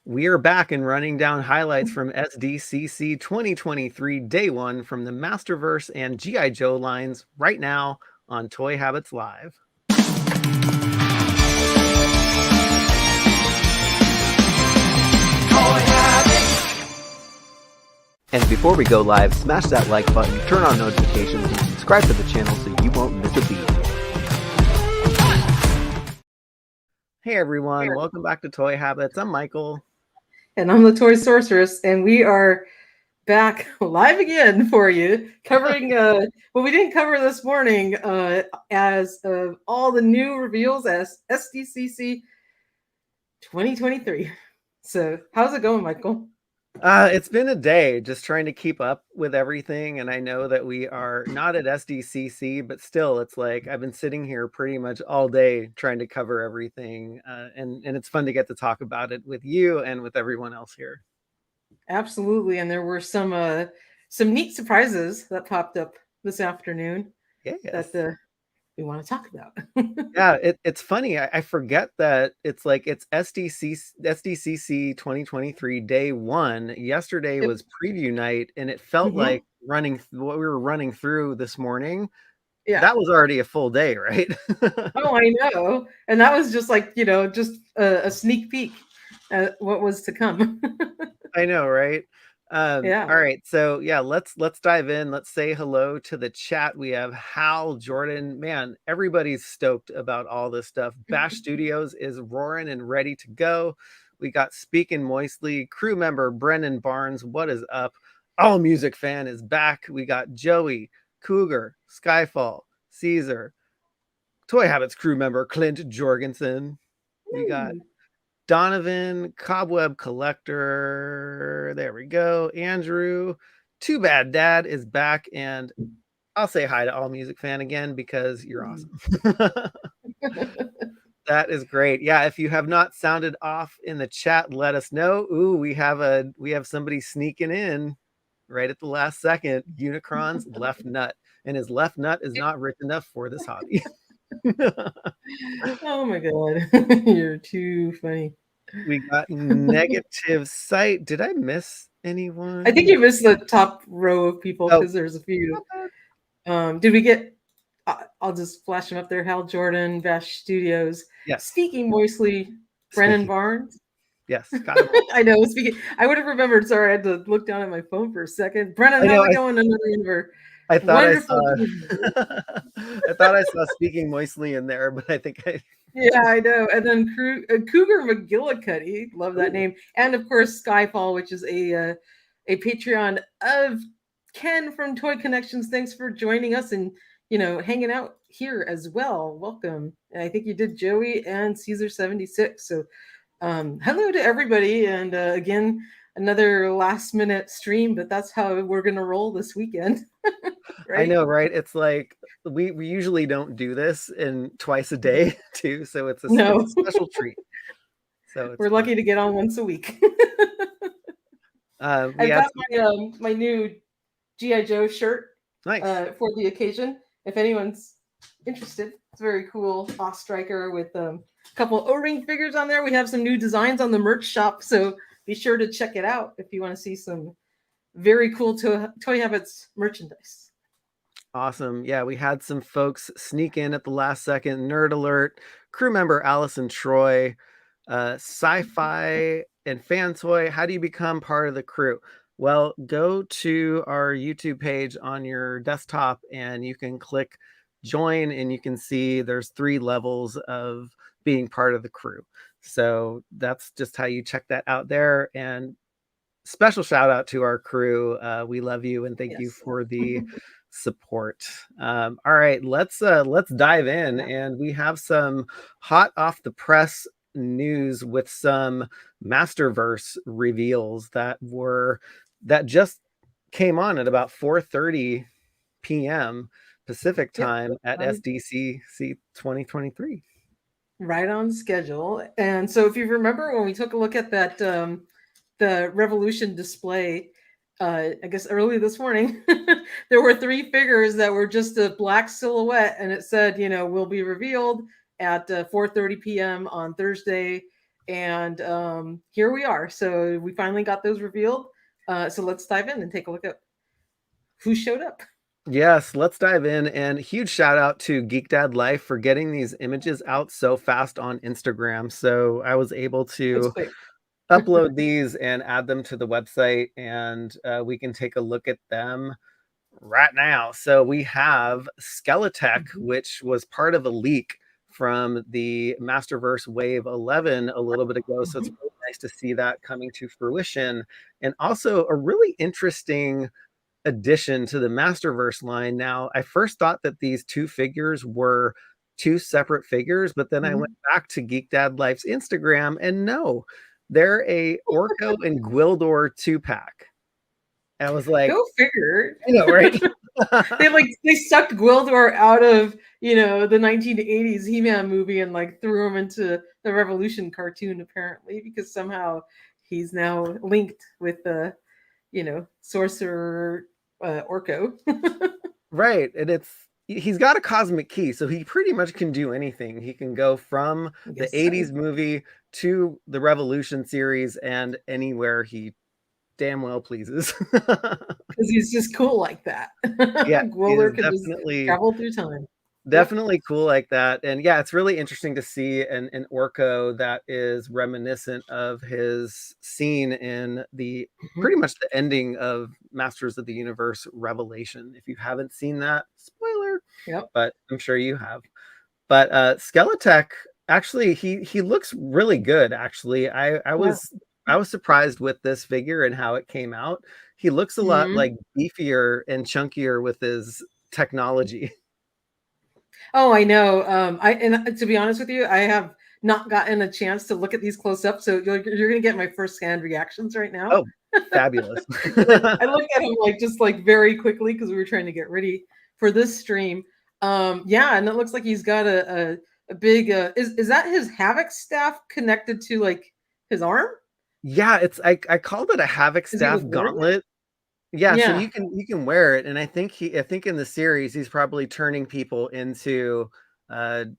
We are back and running down highlights from SDCC 2023 Day 1 from the Masterverse and G.I. Joe lines right now on Toy Habits Live. And before we go live, smash that like button, turn on notifications, and subscribe to the channel so you won't miss a beat. Hey everyone, welcome back to Toy Habits. I'm Michael. And I'm the Toy Sorceress, and we are back live again for you, covering what we didn't cover this morning as all the new reveals as SDCC 2023. So how's it going, Michael? It's been a day just trying to keep up with everything, and I know that we are not at SDCC, but still, it's like I've been sitting here pretty much all day trying to cover everything, and it's fun to get to talk about it with you and with everyone else here. Absolutely, and there were some neat surprises that popped up this afternoon. Yes. That we want to talk about. Yeah, it's funny. I forget that it's SDCC 2023 Day 1. Yesterday was preview night, and it felt like what we were running through this morning. Yeah, that was already a full day, right? Oh, I know. And that was just like, just a sneak peek at what was to come. I know, right? Yeah. All right. So yeah, let's dive in. Let's say hello to the chat. We have Hal, Jordan. Man, everybody's stoked about all this stuff. Bash Studios is roaring and ready to go. We got Speaking Moistly, crew member Brennan Barnes. What is up? All Music Fan is back. We got Joey, Cougar, Skyfall, Caesar, Toy Habits crew member Clint Jorgensen. We got Donovan, Cobweb Collector. There we go. Andrew, Too Bad Dad is back. And I'll say hi to All Music Fan again because you're awesome. That is great. Yeah, if you have not sounded off in the chat, let us know. Ooh, we have somebody sneaking in right at the last second. Unicron's left nut. And his left nut is not rich enough for this hobby. Oh my god. You're too funny. We got Negative Sight. Did I miss anyone? I think you missed the top row of people because there's a few. Did we get I'll just flash them up there. Hal Jordan, Bash Studios. Yes. Speaking Moistly, Brennan Barnes. Yes. I know. I would have remembered. Sorry, I had to look down at my phone for a second. Brennan, how's it going under the inverse? I thought I saw Speaking Moistly in there, but I think Yeah, I know. And then Cougar McGillicuddy, love that name, and of course Skyfall, which is a Patreon of Ken from Toy Connections. Thanks for joining us and hanging out here as well. Welcome. And I think you did Joey and Caesar76. So hello to everybody, and again, another last minute stream, but that's how we're gonna roll this weekend. Right? I know, right? It's like we usually don't do this in twice a day too, so it's a special treat. So we're lucky to get on once a week. I got my new G.I. Joe shirt for the occasion. If anyone's interested, it's very cool. Boss Striker with a couple O-ring figures on there. We have some new designs on the merch shop, so be sure to check it out if you want to see some very cool Toy Habits merchandise. Awesome. Yeah, we had some folks sneak in at the last second. Nerd alert. Crew member Allison Troy, Sci-Fi and Fan Toy. How do you become part of the crew? Well, go to our YouTube page on your desktop and you can click join and you can see there's 3 levels of being part of the crew. So that's just how you check that out there. And special shout out to our crew. We love you and thank you for the support. All right, let's dive in, and we have some hot off the press news with some Masterverse reveals that just came on at about 4:30 p.m. Pacific time at SDCC 2023. Right on schedule. And so if you remember when we took a look at that the Revolution display, I guess early this morning, there were 3 figures that were just a black silhouette, and it said, will be revealed at 4:30 p.m. on Thursday, And here we are. So we finally got those revealed. So let's dive in and take a look at who showed up. Yes, let's dive in. And huge shout out to Geek Dad Life for getting these images out so fast on Instagram. So I was able It's to quick. upload these and add them to the website, and we can take a look at them right now. So we have Skeletech, Mhm. which was part of a leak from the Masterverse Wave 11 a little bit ago. So it's Mhm. really nice to see that coming to fruition. And also a really interesting addition to the Masterverse line. Now, I first thought that these two figures were two separate figures, but then I went Mhm. back to Geek Dad Life's Instagram, and no, they're a Orko and Gwildor 2-pack. And I was like, Go figure. I know, right? They sucked Gwildor out of the 1980s He-Man movie and like threw him into the Revolution cartoon apparently because somehow he's now linked with the sorcerer Orko. Right. And he's got a cosmic key, so he pretty much can do anything. He can go from I the guess so. 80s movie to the Revolution series and anywhere he damn well pleases. Because he's just cool like that. Yeah, he is Gwildor can just travel through time. Yep. definitely cool like that. And yeah, it's really interesting to see an Orko that is reminiscent of his scene in the Mhm. pretty much the ending of Masters of the Universe Revelation. If you haven't seen that, spoiler, Yep. but I'm sure you have. But Skeletech, actually, he looks really good. Actually, Yeah. I was surprised with this figure and how it came out. He looks a lot Mhm. like beefier and chunkier with his technology. Oh, I know. To be honest with you, I have not gotten a chance to look at these close up, so you're gonna get my first hand reactions right now. Oh, fabulous. Because I looked at him like just like very quickly because we were trying to get ready for this stream. Yeah, and it looks like he's got a big is that his Havoc staff connected to like his arm? Yeah, I called it a Havoc Is he staff like wearing it? gauntlet. Yeah, so Yeah. you can wear it, and I think in the series he's probably turning people into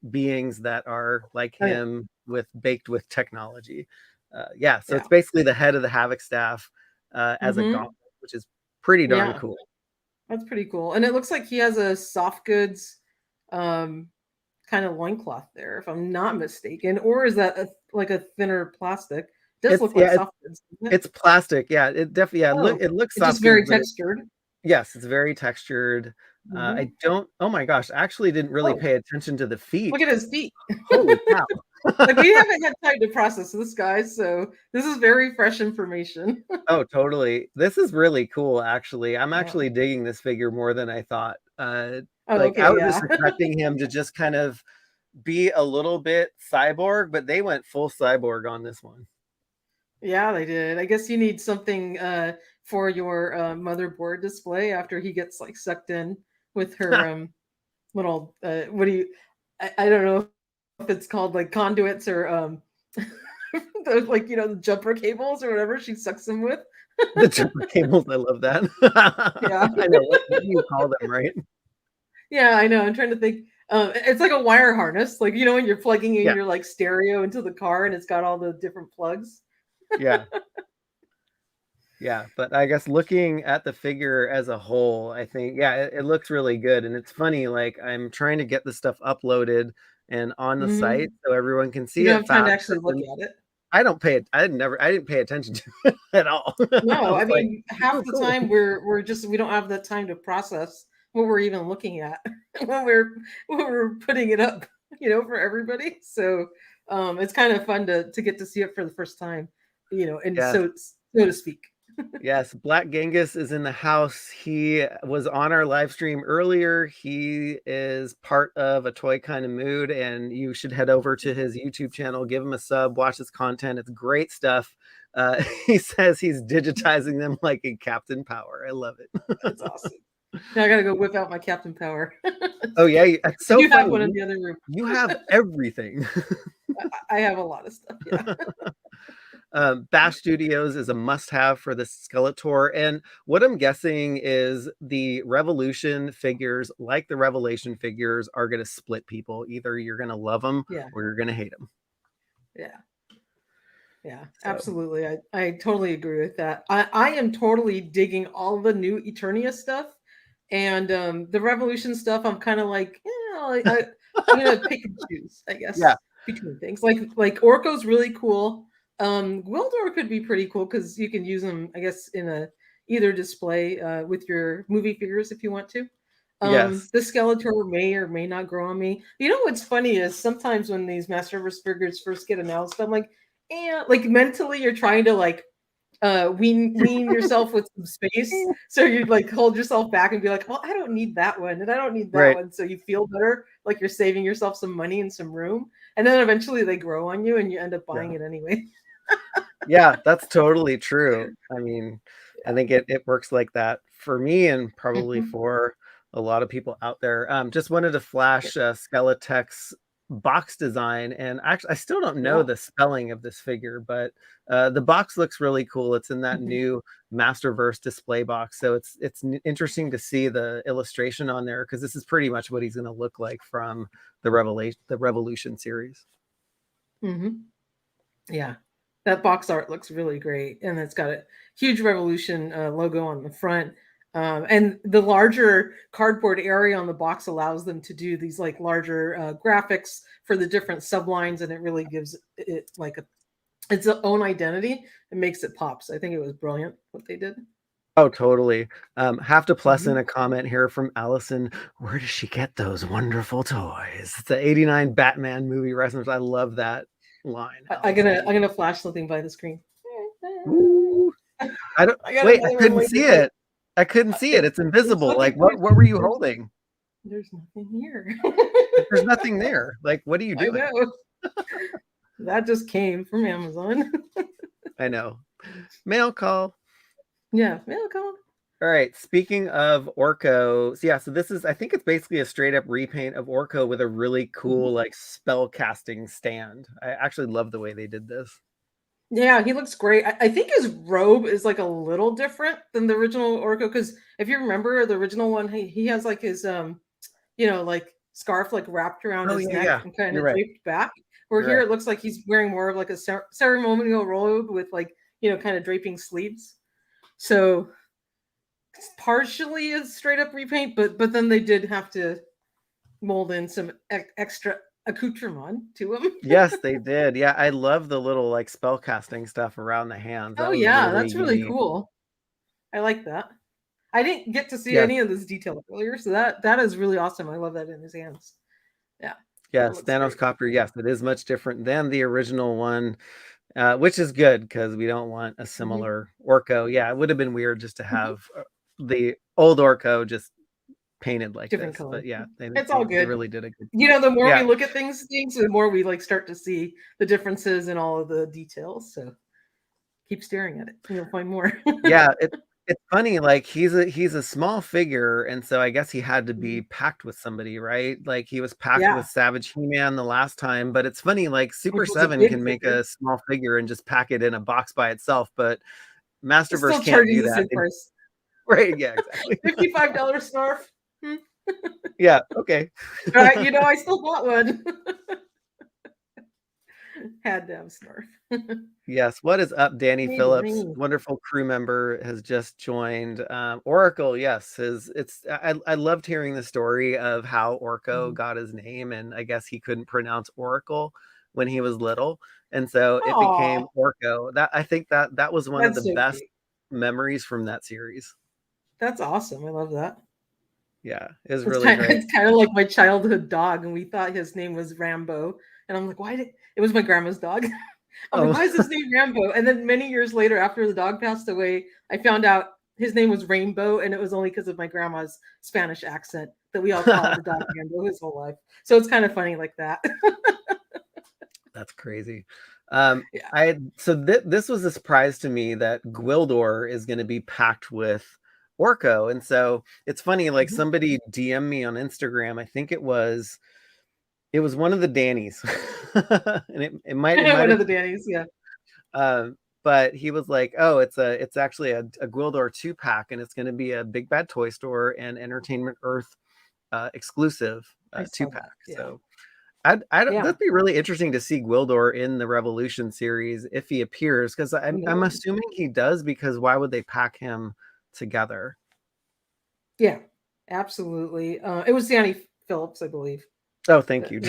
beings that are like Oh yeah. him with baked with technology. Yeah, so Yeah. it's basically the head of the Havoc staff as a Mm-hmm. gauntlet, which is pretty darn Yeah. cool. That's pretty cool. And it looks like he has a soft goods um kind of loincloth there, if I'm not mistaken. Or is that like a thinner plastic? It does It's look like yeah, soft goods, doesn't it? it's plastic. Yeah, it definitely yeah, Oh, it looks it's soft just goods, very but textured. yes, it's very textured. I Mhm. don't. Oh my gosh, I actually didn't really Oh, pay attention to the look feet. at his feet. Holy cow! Like we haven't had time to process this, guys, so this is very fresh information. Oh, totally. This is really cool, actually. I'm Yeah. actually digging this figure more than I thought. Oh, Like I okay, was yeah. just expecting him to just kind of be a little bit cyborg, but they went full cyborg on this one. Yeah, they did. I guess you need something for your motherboard display after he gets like sucked in with her little what do you I don't know if it's called like conduits or those like the jumper cables or whatever she sucks them with. The jumper cables, I love that. Yeah. I know what do you call them, right? Yeah, I know. I'm trying to think. It's like a wire harness, like when you're plugging in Yeah, your like stereo into the car and it's got all the different plugs. yeah. Yeah, but I guess looking at the figure as a whole, I think, yeah, it looks really good. And it's funny, like I'm trying to get the stuff uploaded and on the site Hmm. so everyone can You see don't it have time to fast. actually look at it. I don't pay it. I didn't pay attention to it at all. I No, I was like, mean half oh, the cool. time we just we don't have the time to process what we're even looking at when we're putting it up, for everybody. So it's kind of fun to get to see it for the first time, and Yes. so to speak. Yes. Black Genghis is in the house. He was on our live stream earlier. He is part of A Toy Kind of Mood, and you should head over to his YouTube channel, give him a sub, watch his content. It's great stuff. He says he's digitizing them like in Captain Power. I love it. That's awesome. Now I gotta go whip out my Captain Power. Oh Just yeah, kidding. it's I so do have funny. one in the other room. You have everything. I have a lot of stuff. Yeah. Bash Studios is a must-have for the Skeletor, and what I'm guessing is the Revolution figures, like the Revelation figures, are going to split people. Either you're going to love them Yeah. or you're going to hate them. Yeah. Yeah, So absolutely. I totally agree with that. I am totally digging all the new Eternia stuff, and the Revolution stuff. I'm kind of like, I'm gonna pick and choose, I yeah, guess, between things. Like Orko's really cool. Gwildor could be pretty cool because you can use them, I guess, in a either display with your movie figures if you want to. yes, The Skeletor may or may not grow on me. You know what's funny is sometimes when these Masterverse figures first get announced, I'm like, and like mentally you're trying to like wean yourself with some space, so you like hold yourself back and be like, well, I don't need that one and I don't need that right, one, so you feel better, like you're saving yourself some money and some room, and then eventually they grow on you and you end up buying yeah, it anyway. yeah. That's totally true. I mean, I think it works like that for me and probably Mhm. for a lot of people out there. Just wanted to flash Skeletech's box design, and actually, I still don't know Cool. the spelling of this figure, but the box looks really cool. It's in that Mhm. new Masterverse display box, so interesting to see the illustration on there because this is pretty much what he's going to look like from the Revolution series. Mhm. Yeah, that box art looks really great, and it's got a huge Revolution logo on the front. And the larger cardboard area on the box allows them to do these like larger graphics for the different sublines, and it really gives it like its own identity. It makes it pop. So I think it was brilliant what they did. Oh, totally. Have to plus in Mhm. a comment here from Allison. Where does she get those wonderful toys? It's the '89 Batman movie reference. I love that line, Allison. I'm gonna flash something by the screen. Ooh, I don't I got wait. I another one couldn't waiting. see it. I couldn't see it. It's There's invisible. Like nothing. what were you holding? There's nothing here. There's nothing there. Like what are you I doing? know. That just came from Amazon. I know. Mail call. Yeah, mail call. All right. Speaking of Orko, so yeah, so this is I think it's basically a straight up repaint of Orko with a really cool Mhm. like spell casting stand. I actually love the way they did this. Yeah, he looks great. I think his robe is like a little different than the original Orko because if you remember the original one, he has like his like scarf like wrapped around Oh his yeah, neck yeah. and kind You're of right. draped back. Where You're here right. it looks like he's wearing more of like a ceremonial robe with like kind of draping sleeves. So it's partially a straight up repaint, but then they did have to mold in some extra accoutrement to him. Yes, they did. Yeah, I love the little like spell casting stuff around the hands. That Oh was yeah, really that's really unique. cool. I like that. I didn't get to see Yes, any of this detail earlier, so that is really awesome. I love that in his hands. Yeah, that yes, looks Thanos great. Copter. Yes, it is much different than the original one, which is good because we don't want a Mhm, similar Orko. Yeah, it would have been weird just to mhm. have the old Orko just painted like Different this. color. But yeah, It's all they good. really did a good. The more we Yeah, look at things, the more we like start to see the differences in all of the details. So keep staring at it, and you'll find more. yeah. It's funny. Like he's a small figure, and so I guess he had to be packed with somebody, right? Like he was packed with Yeah, Savage He-Man the last time. But it's funny. Like which Super was a 7 big can make figure. a small figure and just pack it in a box by itself, but It Masterverse still can't charges do the that. same price. Right? Yeah, exactly. $55 scarf. Hmm. Yeah. Okay. I still bought one. Had to have Snarf. Yes. What is up, Danny Hey, Phillips? Rainy. Wonderful crew member has just joined. Oracle, yes, I loved hearing the story of how Orko Mhm. got his name, and I guess he couldn't pronounce Oracle when he was little, and so it became Aw, Orko. That I think that was one of the that's so best cute. memories from that series. That's awesome. I love that. Yeah, it was really great. It's kind of like my childhood dog, and we thought his name was Rambo. And I'm like, why did it was my grandma's dog? I'm like, Oh, why is his name Rambo? And then many years later, after the dog passed away, I found out his name was Rainbow, and it was only because of my grandma's Spanish accent that we all called the dog Rambo his whole life. So it's kind of funny like that. that's crazy. Yeah. This was a surprise to me that Gwildor is going to be packed with Orko, and so it's funny. Like Mhm. somebody DM me on Instagram. I think it was one of the Dannies, and it might One have. of the Dannies, yeah. But he was like, "Oh, it's actually a Gwildor 2 pack, and it's going to be a Big Bad Toy Store and Entertainment Earth exclusive I two saw pack." that. Yeah. So Yeah. That'd be really interesting to see Gwildor in the Revolution series if he appears, because I'm assuming he does, because why would they pack him together? Yeah, absolutely. It was Danny Phillips, I believe. Oh, thank you.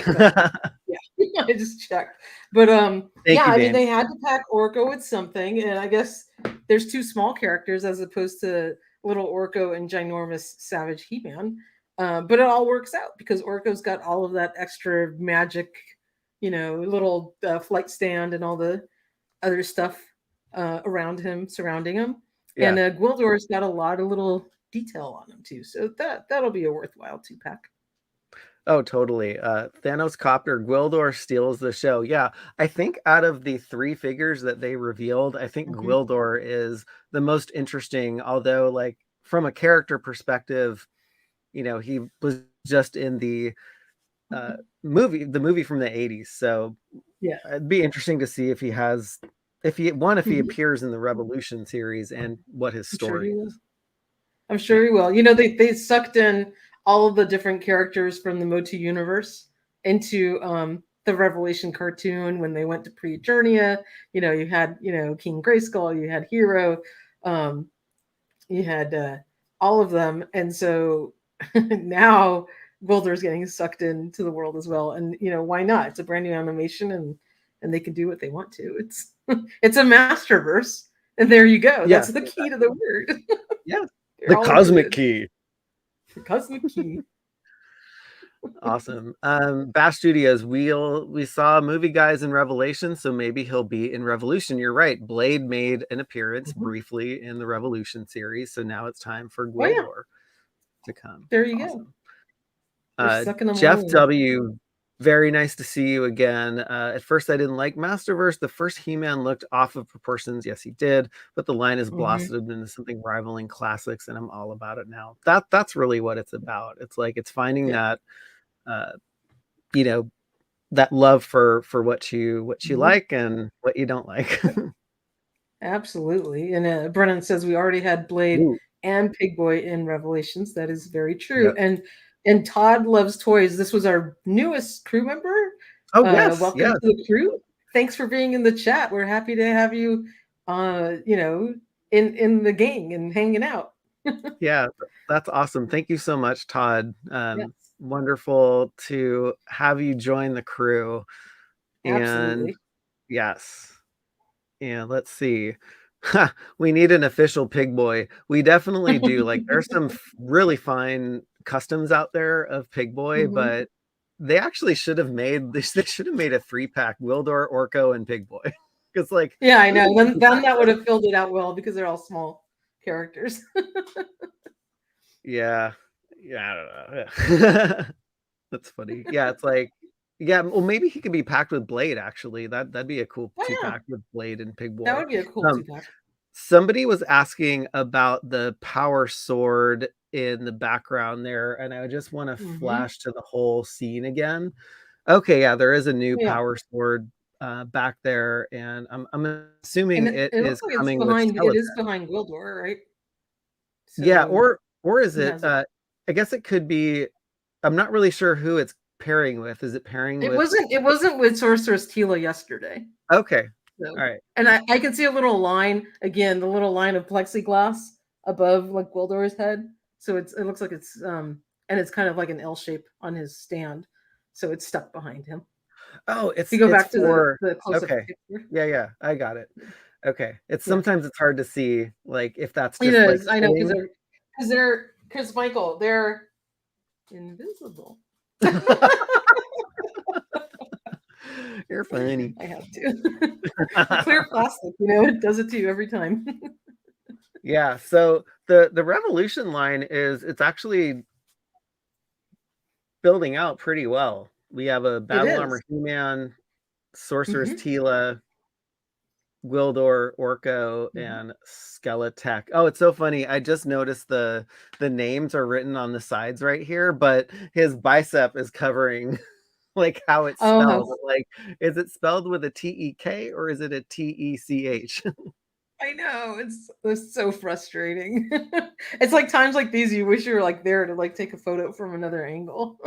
Yeah, I just checked. But Thank yeah, you, I mean Dan. they had to pack Orko with something, and I guess there's two small characters as opposed to little Orko and ginormous Savage He-Man. But it all works out because Orko's got all of that extra magic, little flight stand and all the other stuff around him, surrounding him. And Yeah. Gwildor's got a lot of little detail on him too, so that'll be a worthwhile 2-pack. Oh, totally. Thanos Copter, Gwildor steals the show. Yeah, I think out of the three figures that they revealed, I think Mhm. Gwildor is the most interesting. Although, like from a character perspective, he was just in the movie from the '80s. So Yeah. it'd be interesting to see if he has, if he Mhm. appears in the Revolution series and what his I'm sure story he will. is. I'm Yeah. sure he will. They sucked in all of the different characters from the MOTU universe into the Revelation cartoon when they went to Pre-Eternia. You had, King Grayskull, you had Hero, um, you had all of them. And so now Boulder's getting sucked into the world as well. And, why not? It's a brand new animation and they can do what they want to. It's it's a Masterverse. And there you go. That's Yes, the key to the word. yeah. They're The all cosmic included. key. The cosmic key. Awesome. Bash Studios, we saw movie guys in Revelation, so maybe he'll be in Revolution. You're right. Blade made an appearance Mhm. briefly in the Revolution series, so now it's time for Oh yeah, Gwildor to come. there you go. Awesome. They're sucking them all Jeff in. W, very nice to see you again. At first, I didn't like Masterverse. The first He-Man looked off of proportions. Yes, he did, but the line has Mhm. blossomed into something rivaling classics, and I'm all about it now. That's really what it's about. It's like it's finding Yeah. that uh, you know that love for what you Mhm. like and what you don't like. Absolutely. And Brennan says we already had Blade Ooh, and Pig Boy in Revelations. That is very true. yep. And Todd loves toys. This was our newest crew member. Oh yes, Welcome yes, to the crew. Thanks for being in the chat. We're happy to have you in the gang and hanging out. yeah. That's awesome. Thank you so much, Todd. Yes, Wonderful to have you join the crew. And absolutely. yes, and let's see. We need an official Pig Boy. We definitely do. Like, there's some really fine customs out there of Pig Boy, Mhm. but they actually should have made this. They should have made a 3-pack: Wildor, Orko, and Pig Boy. Because like, Yeah, I who's know. gonna Then keep then track that of would it? have filled it out well because they're all small characters. Yeah, yeah, I don't know. That's funny. Yeah, it's like, yeah. Well, maybe he could be packed with Blade. Actually, that'd be a cool Oh yeah, 2-pack with Blade and Pig that Boy. would be a cool Um, 2-pack. Somebody was asking about the power sword in the background there, and I just want to Mhm. flash to the whole scene again. Okay, yeah, there is a new Yeah, power sword back there, and I'm and assuming it, it it looks is like it's coming with behind. It skeleton. is behind Wildor, right? Yeah, So or is he it? has it. I guess it could be. I'm not really sure who it's pairing with. Is it pairing It with? wasn't. It wasn't with Sorceress Tila yesterday. Okay, So, all right. and I can see a little line again, the little line of plexiglass above like Wildor's head. So it looks like it's and it's kind of like an L shape on his stand. So it's stuck behind him. Oh, If you go it's back to the for. the close up Okay, picture. yeah, yeah, I got it. Okay, it's Yeah. sometimes it's hard to see, like, if that's It just like is. I know fitting. because Michael, they're invisible. You're funny. I have to. Clear plastic, it does it to you every time. Yeah, so the Revolution line it's actually building out pretty well. We have a It Battle is. Armor He-Man, Sorceress Mhm, Tila, Gwildor, Orko, mhm. and Skeletech. Oh, it's so funny. I just noticed the names are written on the sides right here, but his bicep is covering like how it's Oh, spelled. Like, is it spelled with a T-E-K or is it a T-E-C-H? I know. It's so frustrating. It's like times like these you wish you were like there to like take a photo from another angle.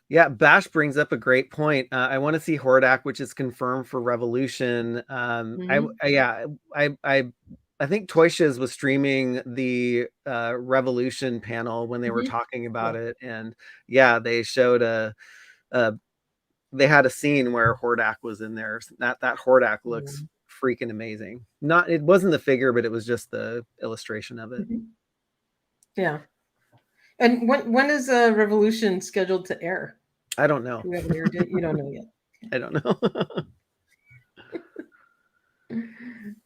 Yeah, Bash brings up a great point. I want to see Hordak, which is confirmed for Revolution. Yeah, I think Toy Shiz was streaming the Revolution panel when they were talking about it, and yeah, they showed a they had a scene where Hordak was in there. That Hordak looks freaking amazing. It wasn't the figure, but it was just the illustration of it. Yeah. And when is Revolution scheduled to air? I don't know. You haven't aired it? You don't know yet. I don't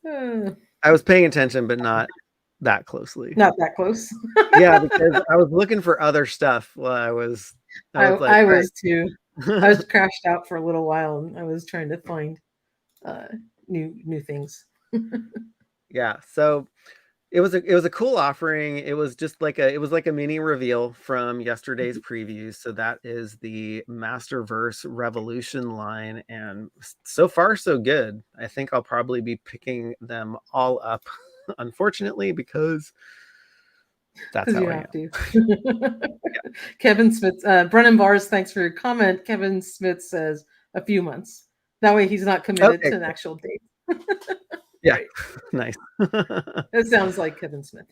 know. I was paying attention, but not that closely. Not that close. Yeah, because I was looking for other stuff while I was too. I was crashed out for a little while, and I was trying to find new things. Yeah, so it was a cool offering. It was just like a mini reveal from yesterday's previews. So that is the Masterverse Revolution line, and so far so good. I think I'll probably be picking them all up, unfortunately, because that's how you I have am. to. Kevin Smith, Brennan Bars, thanks for your comment. Kevin Smith says a few months. That way he's not committed to an actual date. Yeah, nice. It sounds like Kevin Smith.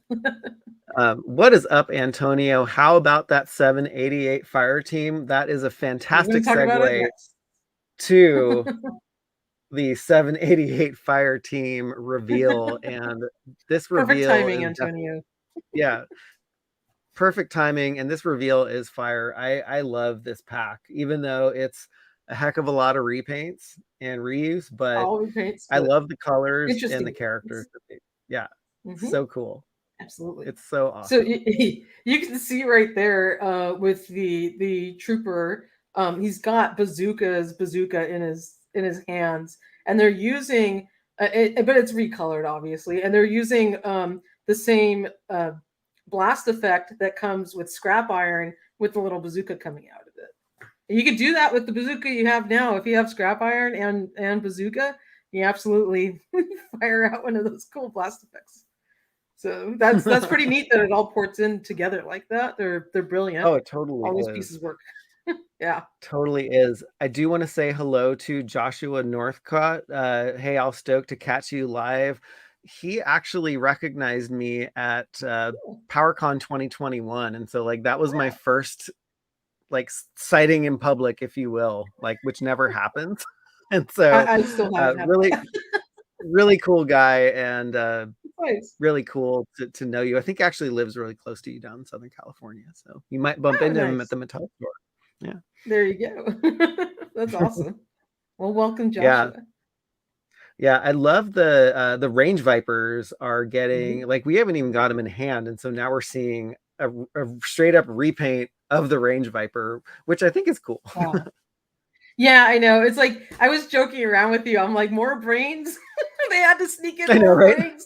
What is up, Antonio? How about that 788 fire team? That is a fantastic segue to the 788 fire team reveal, and this reveal perfect timing, Antonio. Yeah, perfect timing, and this reveal is fire. I love this pack, even though it's a heck of a lot of repaints and reuse, but I love the colors and the characters. Yeah, so cool. Absolutely, it's so awesome. So you can see right there with the trooper, he's got bazooka in his hands, and they're using but it's recolored, obviously, and they're using the same blast effect that comes with scrap iron with the little bazooka coming out of it. You could do that with the bazooka you have now. If you have scrap iron and bazooka, you absolutely fire out one of those cool blast effects. So that's pretty neat that it all ports in together like that. They're brilliant. Oh, it totally all those pieces work. Yeah, totally is. I do want to say hello to Joshua Northcott. Hey, I'll stoked to catch you live. He actually recognized me at PowerCon 2021, and so like that was my first like sighting in public, if you will, like which never happens. And so I still have really cool guy, and nice. really cool to know you. I think he actually lives really close to you down in Southern California, so you might bump into him at the Mattel store. Yeah, there you go. That's awesome. Well, welcome, Joshua. Yeah, I love the Range Vipers are getting like, we haven't even got them in hand, and so now we're seeing a straight up repaint of the Range Viper, which I think is cool. Wow. Yeah, I know. It's like I was joking around with you. I'm like, more brains. They had to sneak in more brains.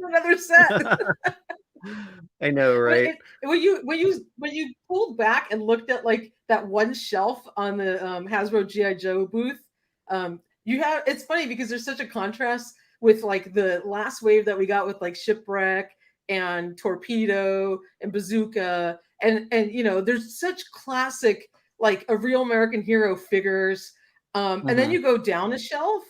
Another set. I know, right? When you pulled back and looked at like that one shelf on the Hasbro G.I. Joe booth, it's funny because there's such a contrast with like the last wave that we got with like Shipwreck and Torpedo and Bazooka, and there's such classic like a real American hero figures, and then you go down a shelf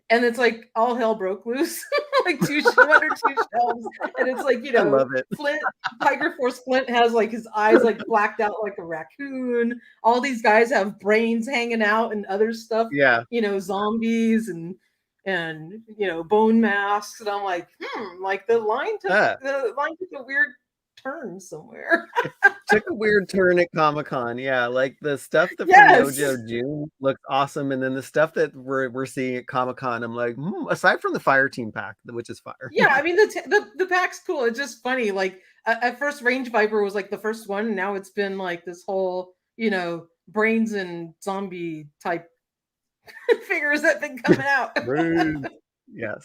and it's like all hell broke loose. Like under two shelves, and it's like I love it. Flint, Tiger Force Flint has like his eyes like blacked out like a raccoon. All these guys have brains hanging out and other stuff. Yeah, zombies and bone masks, and I'm like, like the line took a weird turn somewhere. Took a weird turn at Comic-Con. Yeah, like the stuff that from Mojo June looks awesome, and then the stuff that we're seeing at Comic-Con, I'm like, aside from the fire team pack, which is fire. Yeah, I mean the pack's cool. It's just funny. Like at first, Range Viper was like the first one, and now it's been like this whole brains and zombie type figures that have been coming out. Yes.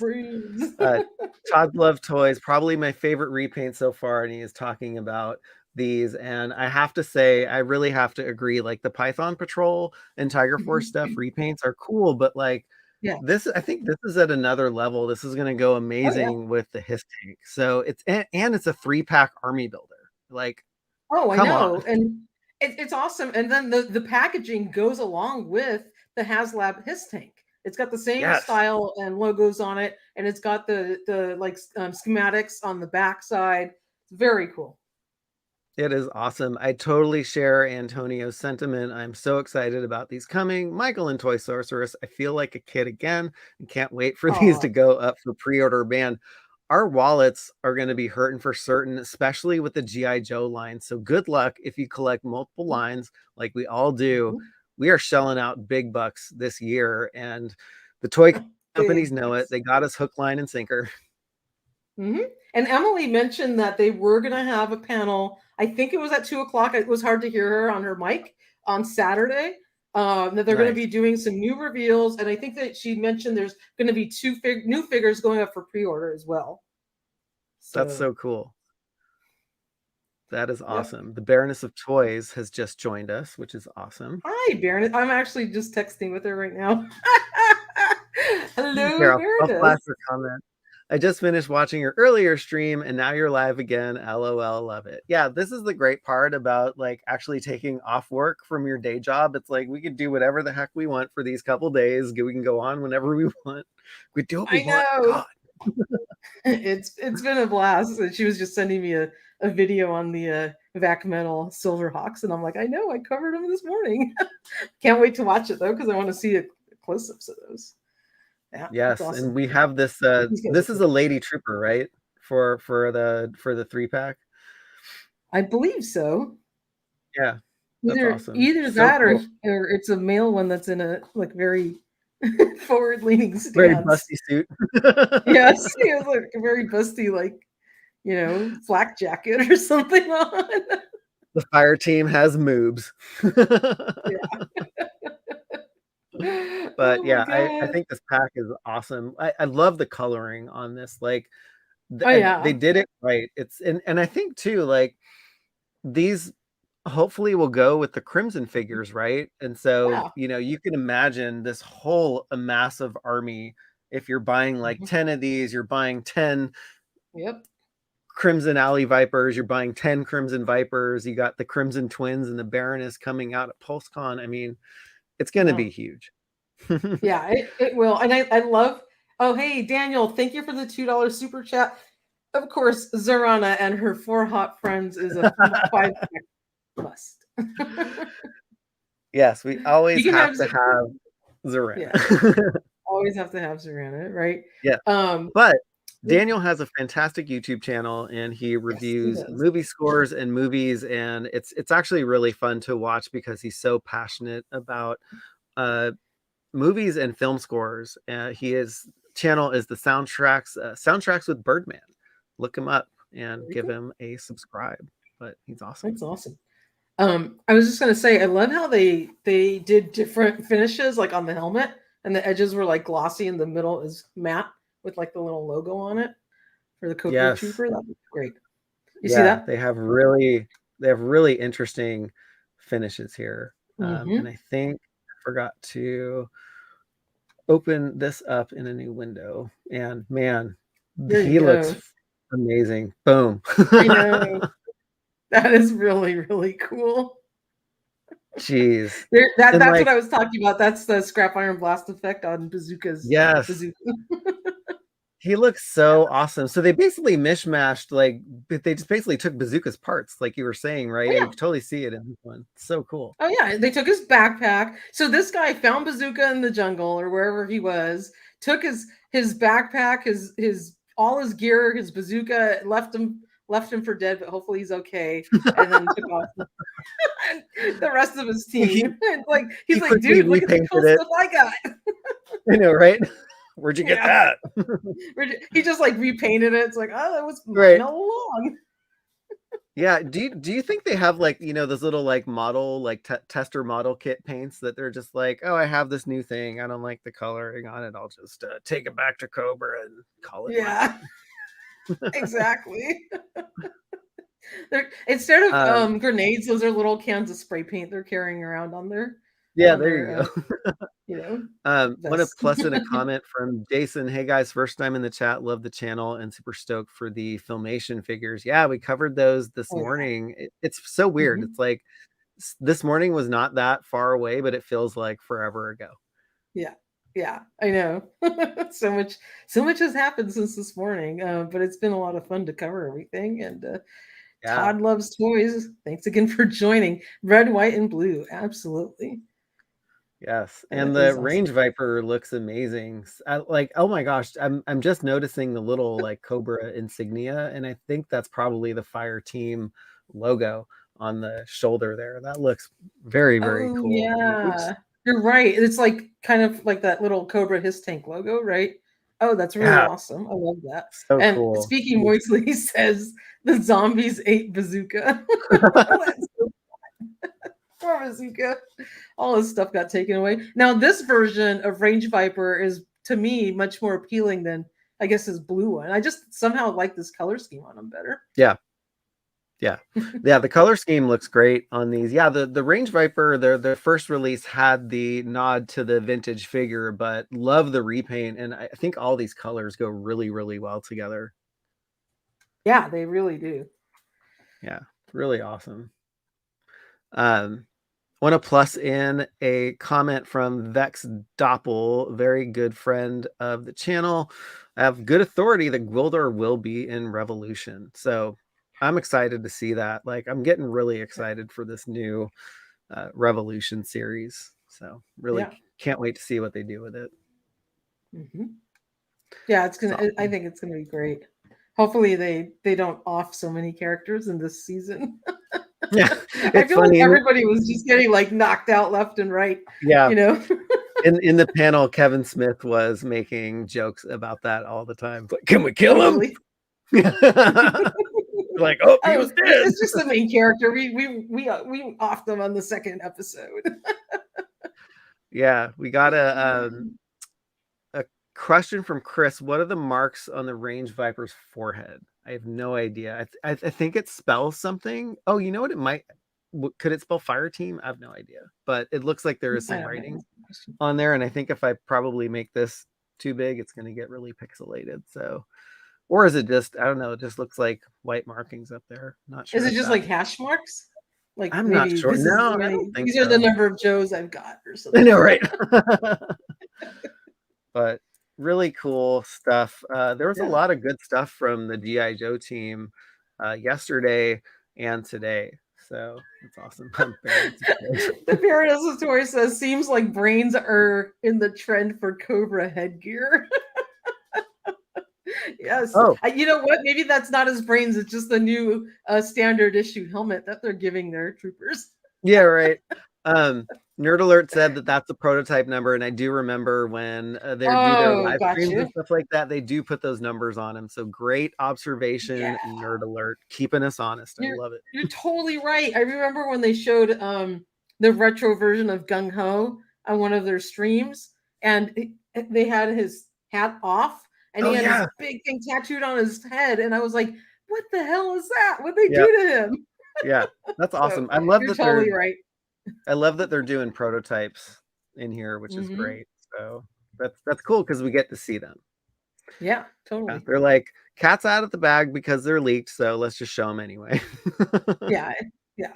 Todd Love Toys, probably my favorite repaint so far, and he is talking about these, and I have to say, I really have to agree, like the Python Patrol and Tiger Force stuff repaints are cool, but like I think this is at another level. This is going to go amazing with the Hiss tank. So it's a 3-pack army builder. Like, I know. And It's awesome. And then the packaging goes along with the HasLab Hiss tank. It's got the same Yes. style and logos on it, and it's got the like schematics on the back side. It's very cool. It is awesome. I totally share Antonio's sentiment. I'm so excited about these coming. Michael and Toy Sorceress, I feel like a kid again and can't wait for these to go up for pre-order. Man, our wallets are going to be hurting for certain, especially with the G.I. Joe line. So good luck if you collect multiple lines like we all do. We are shelling out big bucks this year, and the toy companies know it. They got us hook, line, and sinker. Mm-hmm. And Emily mentioned that they were going to have a panel. I think it was at 2:00. It was hard to hear her on her mic on Saturday. That they're going to be doing some new reveals, and I think that she mentioned there's going to be two new figures going up for pre-order as well. So, that's so cool. That is awesome. Yep. The Baroness of Toys has just joined us, which is awesome. Hi, Baroness. I'm actually just texting with her right now. Hello, Here, Baroness. I'll flash her comment. I just finished watching your earlier stream and now you're live again. LOL, love it. Yeah, this is the great part about like actually taking off work from your day job. It's like we could do whatever the heck we want for these couple days. We can go on whenever we want. We do what we want. God. It's been a blast. She was just sending me a video on the Vac Metal Silverhawks, and I'm like, I know, I covered them this morning. Can't wait to watch it though, because I want to see close-ups of those. Yeah, yes, awesome. And we have this. This is a Lady Trooper, right? For the 3-pack. I believe so. Yeah, that's awesome. Either so that cool. or it's a male one that's in a like very forward-leaning stance. Very busty suit. Yes, he has like a very busty, like, you know, flak jacket or something on. The fire team has moobs. But yeah, I think this pack is awesome. I love the coloring on this. Like, they did it right. It's and I think too, like these hopefully will go with the Crimson figures, right? And so you know, you can imagine this whole massive army. If you're buying like 10 of these, you're buying 10 Crimson Alley Vipers, you're buying 10 Crimson Vipers, you got the Crimson Twins and the Baroness coming out at PulseCon. I mean, it's going to be huge. Yeah, it will. And I love, oh, hey, Daniel, thank you for the $2 super chat. Of course, Zorana and her 4 hot friends is a 5 must. Yes, we always have to have Zorana. Yeah. Always have to have Zorana, right? Yeah. But Daniel has a fantastic YouTube channel and he reviews movie scores and movies, and it's actually really fun to watch because he's so passionate about movies and film scores. His channel is the Soundtracks with Birdman. Look him up and give him a subscribe. But he's awesome. That's awesome. I was just gonna say, I love how they did different finishes, like on the helmet, and the edges were like glossy, and the middle is matte with like the little logo on it for the Coco Trooper. That was great. You see that? They have really interesting finishes here. And I think I forgot to open this up in a new window. And man, he looks amazing. Boom. I know. That is really, really cool. Jeez. That's like, what I was talking about. That's the scrap iron blast effect on Bazooka's. Yes. Bazooka. He looks so awesome. So they basically mishmashed, like they just basically took Bazooka's parts, like you were saying, right? You can totally see it in this one. It's so cool. Oh yeah, they took his backpack. So this guy found Bazooka in the jungle or wherever he was, took his backpack, his all his gear, his bazooka, left him for dead, but hopefully he's okay. And then took off the rest of his team. He's like, dude, look at the cool stuff I got. I know, right? Where'd you get that? He just like repainted it. It's like, oh, that was mine all along. Yeah. Do you think they have like, you know, those little like model, like tester model kit paints that they're just like, oh, I have this new thing. I don't like the coloring on it. I'll just take it back to Cobra and call it. Yeah. Exactly. Instead of grenades, those are little cans of spray paint they're carrying around on there. Yeah, there you go. You know, want to plus in a comment from Jason. Hey guys, first time in the chat. Love the channel and super stoked for the Filmation figures. Yeah, we covered those this morning. It's so weird. It's like this morning was not that far away, but it feels like forever ago. Yeah. Yeah, I know. So much has happened since this morning, but it's been a lot of fun to cover everything. And Yeah. Todd loves toys. Thanks again for joining. Red, white, and blue. Absolutely. Yes, and That the is Range awesome. Viper looks amazing. Like, oh my gosh, I'm just noticing the little like Cobra insignia, and I think that's probably the Fire Team logo on the shoulder there. That looks very, very Oh cool. Oops. yeah. You're right. It's like kind of like that little Cobra His Tank logo, right? Oh, that's really Yeah, awesome. I love that. so And cool. speaking moistly, he says the zombies ate bazooka. That's so poor bazooka. All his stuff got taken away. Now, this version of Range Viper is to me much more appealing than I guess his blue one. I just somehow like this color scheme on him better. Yeah. Yeah. Yeah, the color scheme looks great on these. Yeah, the Range Viper, their first release had the nod to the vintage figure, but love the repaint, and I think all these colors go really, really well together. Yeah, they really do. Yeah, really awesome. Want to plus in a comment from Vex Doppel, very good friend of the channel. I have good authority that Gwildor will be in Revolution. So I'm excited to see that. Like, I'm getting really excited for this new Revolution series. So really Yeah. can't wait to see what they do with it. Mm-hmm. Yeah, it's gonna. I Awesome. think it's gonna be great. Hopefully, they don't off so many characters in this season. Yeah, I it's feel like funny. everybody was just getting like knocked out left and right. Yeah, You know. in the panel, Kevin Smith was making jokes about that all the time. But can we Oh, kill him? really? Like, oh, he Oh, was dead. it's just the main character. We offed them on the second episode. Yeah, we got a question from Chris. What are the marks on the Range Viper's forehead? I have no idea. I think it spells something. Oh, you know what it might. Could it spell Fire Team? I have no idea. But it looks like there is I some don't know. writing on there, and I think if I probably make this too big, it's going to get really pixelated. So, or is it just, I don't know, it just looks like white markings up there. Not Is sure it if just that. like hash marks? Like I'm not maybe sure. this is No, how I many. don't think These are the so. number of Joes I've got, or I something. know, right? But really cool stuff. There was a Yeah. lot of good stuff from the GI Joe team yesterday and today. So it's awesome. The Paranosasaurus says seems like brains are in the trend for Cobra headgear. Yes. Oh, You know what? Maybe that's not his brains. It's just the new standard issue helmet that they're giving their troopers. yeah, right. Nerd Alert said that that's the prototype number, and I do remember when they do their Oh, live streams gotcha. and stuff like that, they do put those numbers on them. So great Yeah. observation, Nerd Alert, keeping us honest. I You're love it. you're totally right. I remember when they showed the retro version of Gung Ho on one of their streams, and they had his hat off, and Oh he had this yeah, big thing tattooed on his head, and I was like, "What the hell is that? What they yeah, do to him?" yeah. That's So awesome. you're totally right. I love that they're doing prototypes in here, which is Hmm. great. So that's cool because we get to see them. Yeah, Yeah, totally. they're like cats out of the bag because they're leaked, so let's just show them anyway. Yeah, yeah.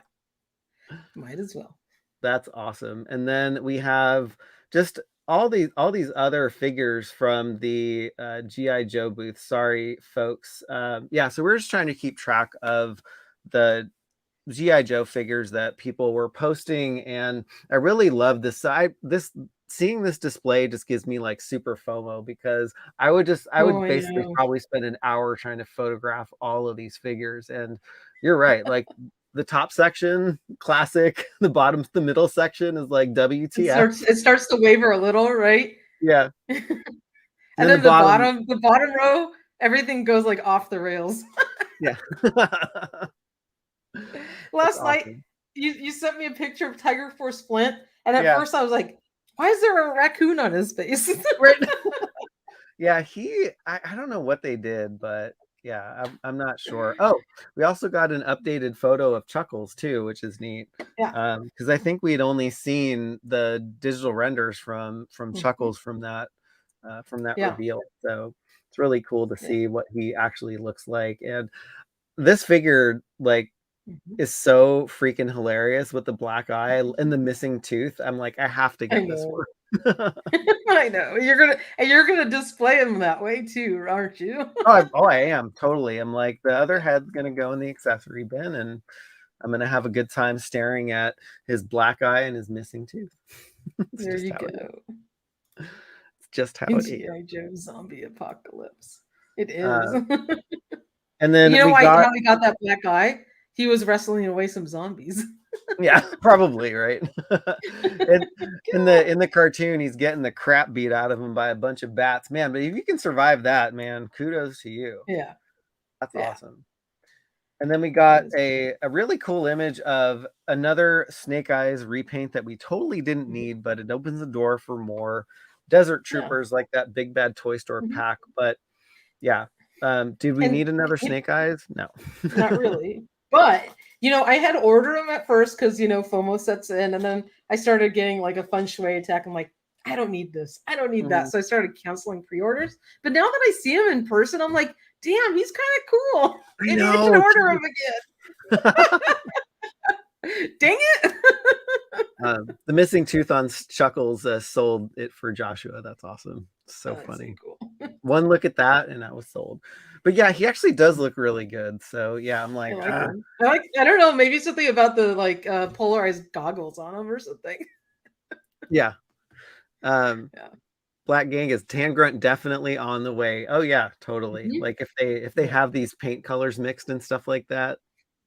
Might as well. That's awesome. And then we have just all these other figures from the GI Joe booth. Sorry, folks. Yeah, so we're just trying to keep track of the GI Joe figures that people were posting, and I really love this. This seeing this display just gives me like super FOMO because I Oh, would I basically know. probably spend an hour trying to photograph all of these figures. And you're right, like the top section classic, the middle section is like WTF. It starts to waver a little, right? Yeah, and And then the then bottom, the bottom row, everything goes like off the rails. yeah. It's Last night, awesome. you sent me a picture of Tiger Force Flint, and at Yeah, first I was like, "Why is there a raccoon on his face?" right. Yeah, I don't know what they did, but yeah, I'm not sure. Oh, we also got an updated photo of Chuckles too, which is neat. Yeah, Because I think we'd only seen the digital renders from mhm, Chuckles from that yeah, reveal. So it's really cool to yeah. see what he actually looks like. And this figure, like is so freaking hilarious with the black eye and the missing tooth. I'm like, I have to I get this know. one. I know. You're gonna display him that way too, aren't you? I am totally. I'm like, the other head's gonna go in the accessory bin, and I'm gonna have a good time staring at his black eye and his missing tooth. It's There just you how it is. go. It's just how In it is. G.I. Joe Zombie Apocalypse. It is. Uh, and then You know we why got, how he got that black eye? He was wrestling away some zombies. yeah, probably right. And in the cartoon, he's getting the crap beat out of him by a bunch of bats, man. But if you can survive that, man, kudos to you. Yeah. That's Yeah. awesome. And then we got a really cool image of another Snake Eyes repaint that we totally didn't need, but it opens the door for more Desert Troopers, like that Big Bad Toy Store pack. But yeah, did we need another Snake Eyes? No. Not really. But I had ordered them at first because FOMO sets in, and then I started getting like a feng shui attack. I'm like, I don't need this. I don't need that. So I started canceling pre-orders. But now that I see him in person, I'm like, damn, he's kind of cool. Maybe I can order him again. Dang it. The missing tooth on Chuckles sold it for Joshua. That's awesome. So funny. So cool. One look at that and I was sold. But yeah, he actually does look really good. So yeah, I'm like, I don't know, maybe something about the polarized goggles on him or something. Yeah. Black Gang is Tan Grunt definitely on the way. Oh yeah, totally. Like if they have these paint colors mixed and stuff like that,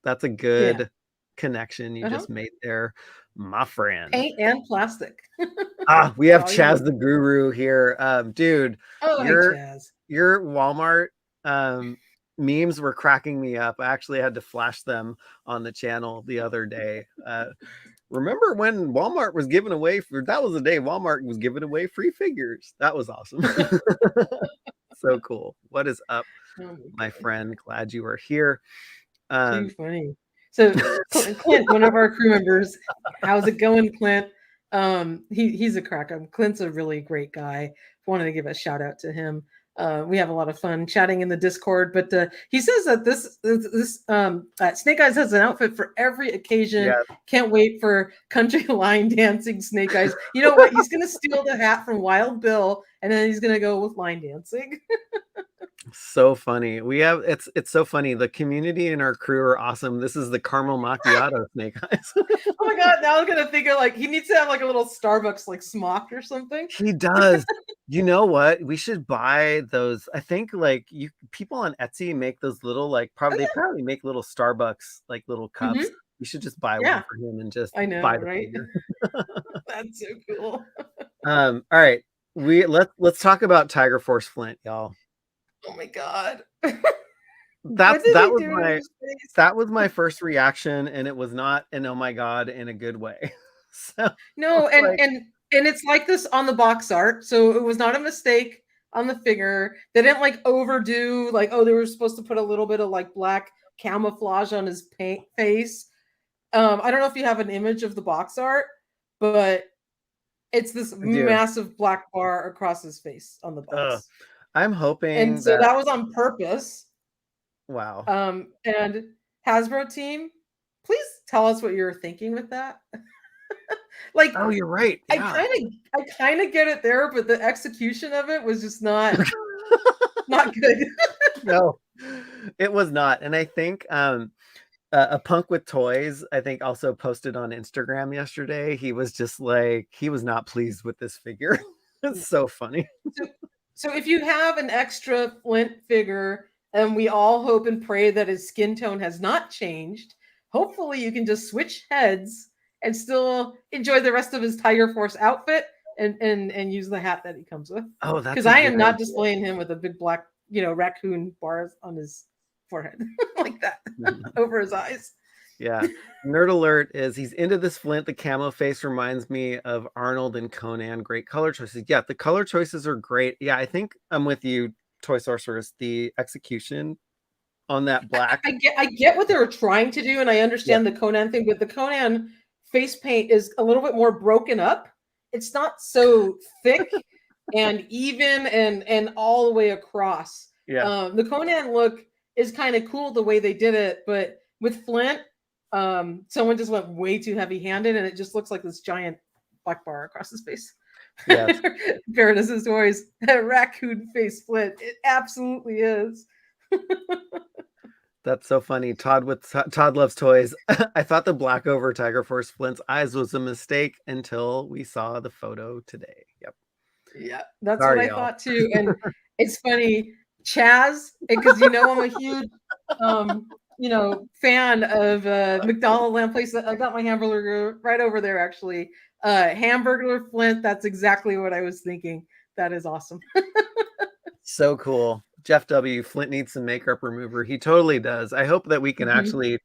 that's a good connection you just made there, my friend. Paint and plastic. We have Chaz the Guru here. Dude, your Chaz. Your Walmart memes were cracking me up. I actually had to flash them on the channel the other day. Remember when Walmart was giving away that was the day Walmart was giving away free figures. That was awesome. So cool. What is up, my friend? Glad you are here. Too funny. So Clint, one of our crew members, how's it going, Clint? He's a crack up. Clint's a really great guy. Wanted to give a shout out to him. We have a lot of fun chatting in the Discord, but he says that this Snake Eyes has an outfit for every occasion. Yeah. Can't wait for country line dancing Snake Eyes. You know what? He's gonna steal the hat from Wild Bill, and then he's gonna go with line dancing. So funny. We have it's so funny. The community and our crew are awesome. This is the caramel macchiato Snake Eyes. Oh my god, now I'm gonna think of he needs to have like a little Starbucks like smock or something. He does. You know what? We should buy those. I think people on Etsy make those little they probably make little Starbucks little cups. We should just buy one for him and just buy the figure. That's so cool. All right. Let's talk about Tiger Force Flint, y'all. Oh my god. that was my first reaction, and it was not an oh my god in a good way. So no, and it's like this on the box art, so it was not a mistake on the figure. They didn't overdo they were supposed to put a little bit of black camouflage on his face. I don't know if you have an image of the box art, but it's this massive black bar across his face on the box. I'm hoping, and so that was on purpose. Wow. And Hasbro team, please tell us what you're thinking with that. Oh, you're right. Yeah. I kind of get it there, but the execution of it was just not good. No, it was not. And I think a punk with toys, I think, also posted on Instagram yesterday. He was just he was not pleased with this figure. It's so funny. So if you have an extra Flint figure, and we all hope and pray that his skin tone has not changed, hopefully you can just switch heads and still enjoy the rest of his Tiger Force outfit and use the hat that he comes with. Oh, that's because I am not displaying him with a big black, raccoon bars on his forehead like that over his eyes. Yeah. Nerd alert is he's into this Flint. The camo face reminds me of Arnold and Conan. Great color choices. Yeah, the color choices are great. Yeah, I think I'm with you, Toy Sorceress. The execution on that black. I get what they were trying to do, and I understand the Conan thing, but the Conan face paint is a little bit more broken up. It's not so thick and even and all the way across. Yeah. The Conan look is kind of cool the way they did it, but with Flint, Someone just went way too heavy-handed, and it just looks like this giant black bar across his face. Yes. Paradis' Toys, a raccoon face Flint. It absolutely is. That's so funny. Todd loves toys. I thought the black over Tiger Force Flint's eyes was a mistake until we saw the photo today. Yep. Yeah, that's Sorry, what I y'all. thought too. And it's funny, Chaz, because I'm a huge fan of McDonald Lamb Place. I got my hamburger right over there actually. Hamburger Flint, that's exactly what I was thinking. That is awesome. So cool. Jeff W. Flint needs some makeup remover. He totally does. I hope that we can actually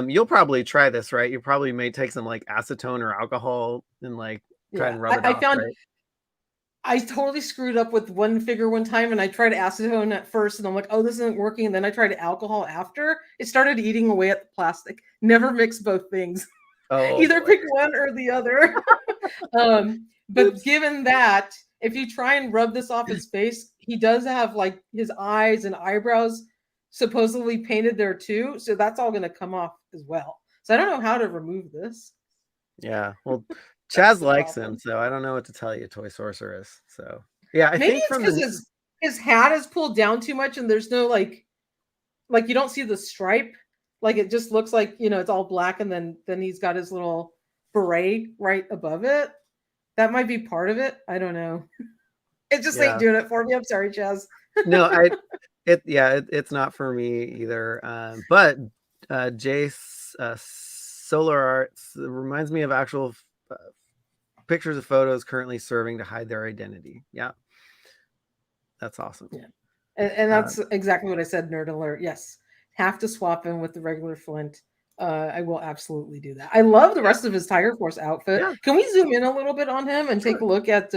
you'll probably try this, right? You probably may take some like acetone or alcohol and like try and rub it off, right? I totally screwed up with one figure one time, and I tried acetone at first, and I'm like, oh, this isn't working. And then I tried alcohol after. It started eating away at the plastic. Never mix both things. Oh, either pick one or the other. But given that, if you try and rub this off his face, he does have like his eyes and eyebrows supposedly painted there too. So that's all going to come off as well. So I don't know how to remove this. Yeah. Well, Chaz likes him, so I don't know what to tell you, Toy Sorceress. So yeah, I Maybe think it's because his hat is pulled down too much, and there's no like you don't see the stripe. Like it just looks like it's all black, and then he's got his little beret right above it. That might be part of it. I don't know. It just ain't doing it for me. I'm sorry, Chaz. No, it's not for me either. But Jace Solar Arts reminds me of actual pictures of photos currently serving to hide their identity. Yeah, that's awesome. Yeah, and that's exactly what I said. Nerd alert. Yes, have to swap him with the regular Flint. I will absolutely do that. I love the rest of his Tiger Force outfit. Yeah. Can we zoom in a little bit on him and take a look at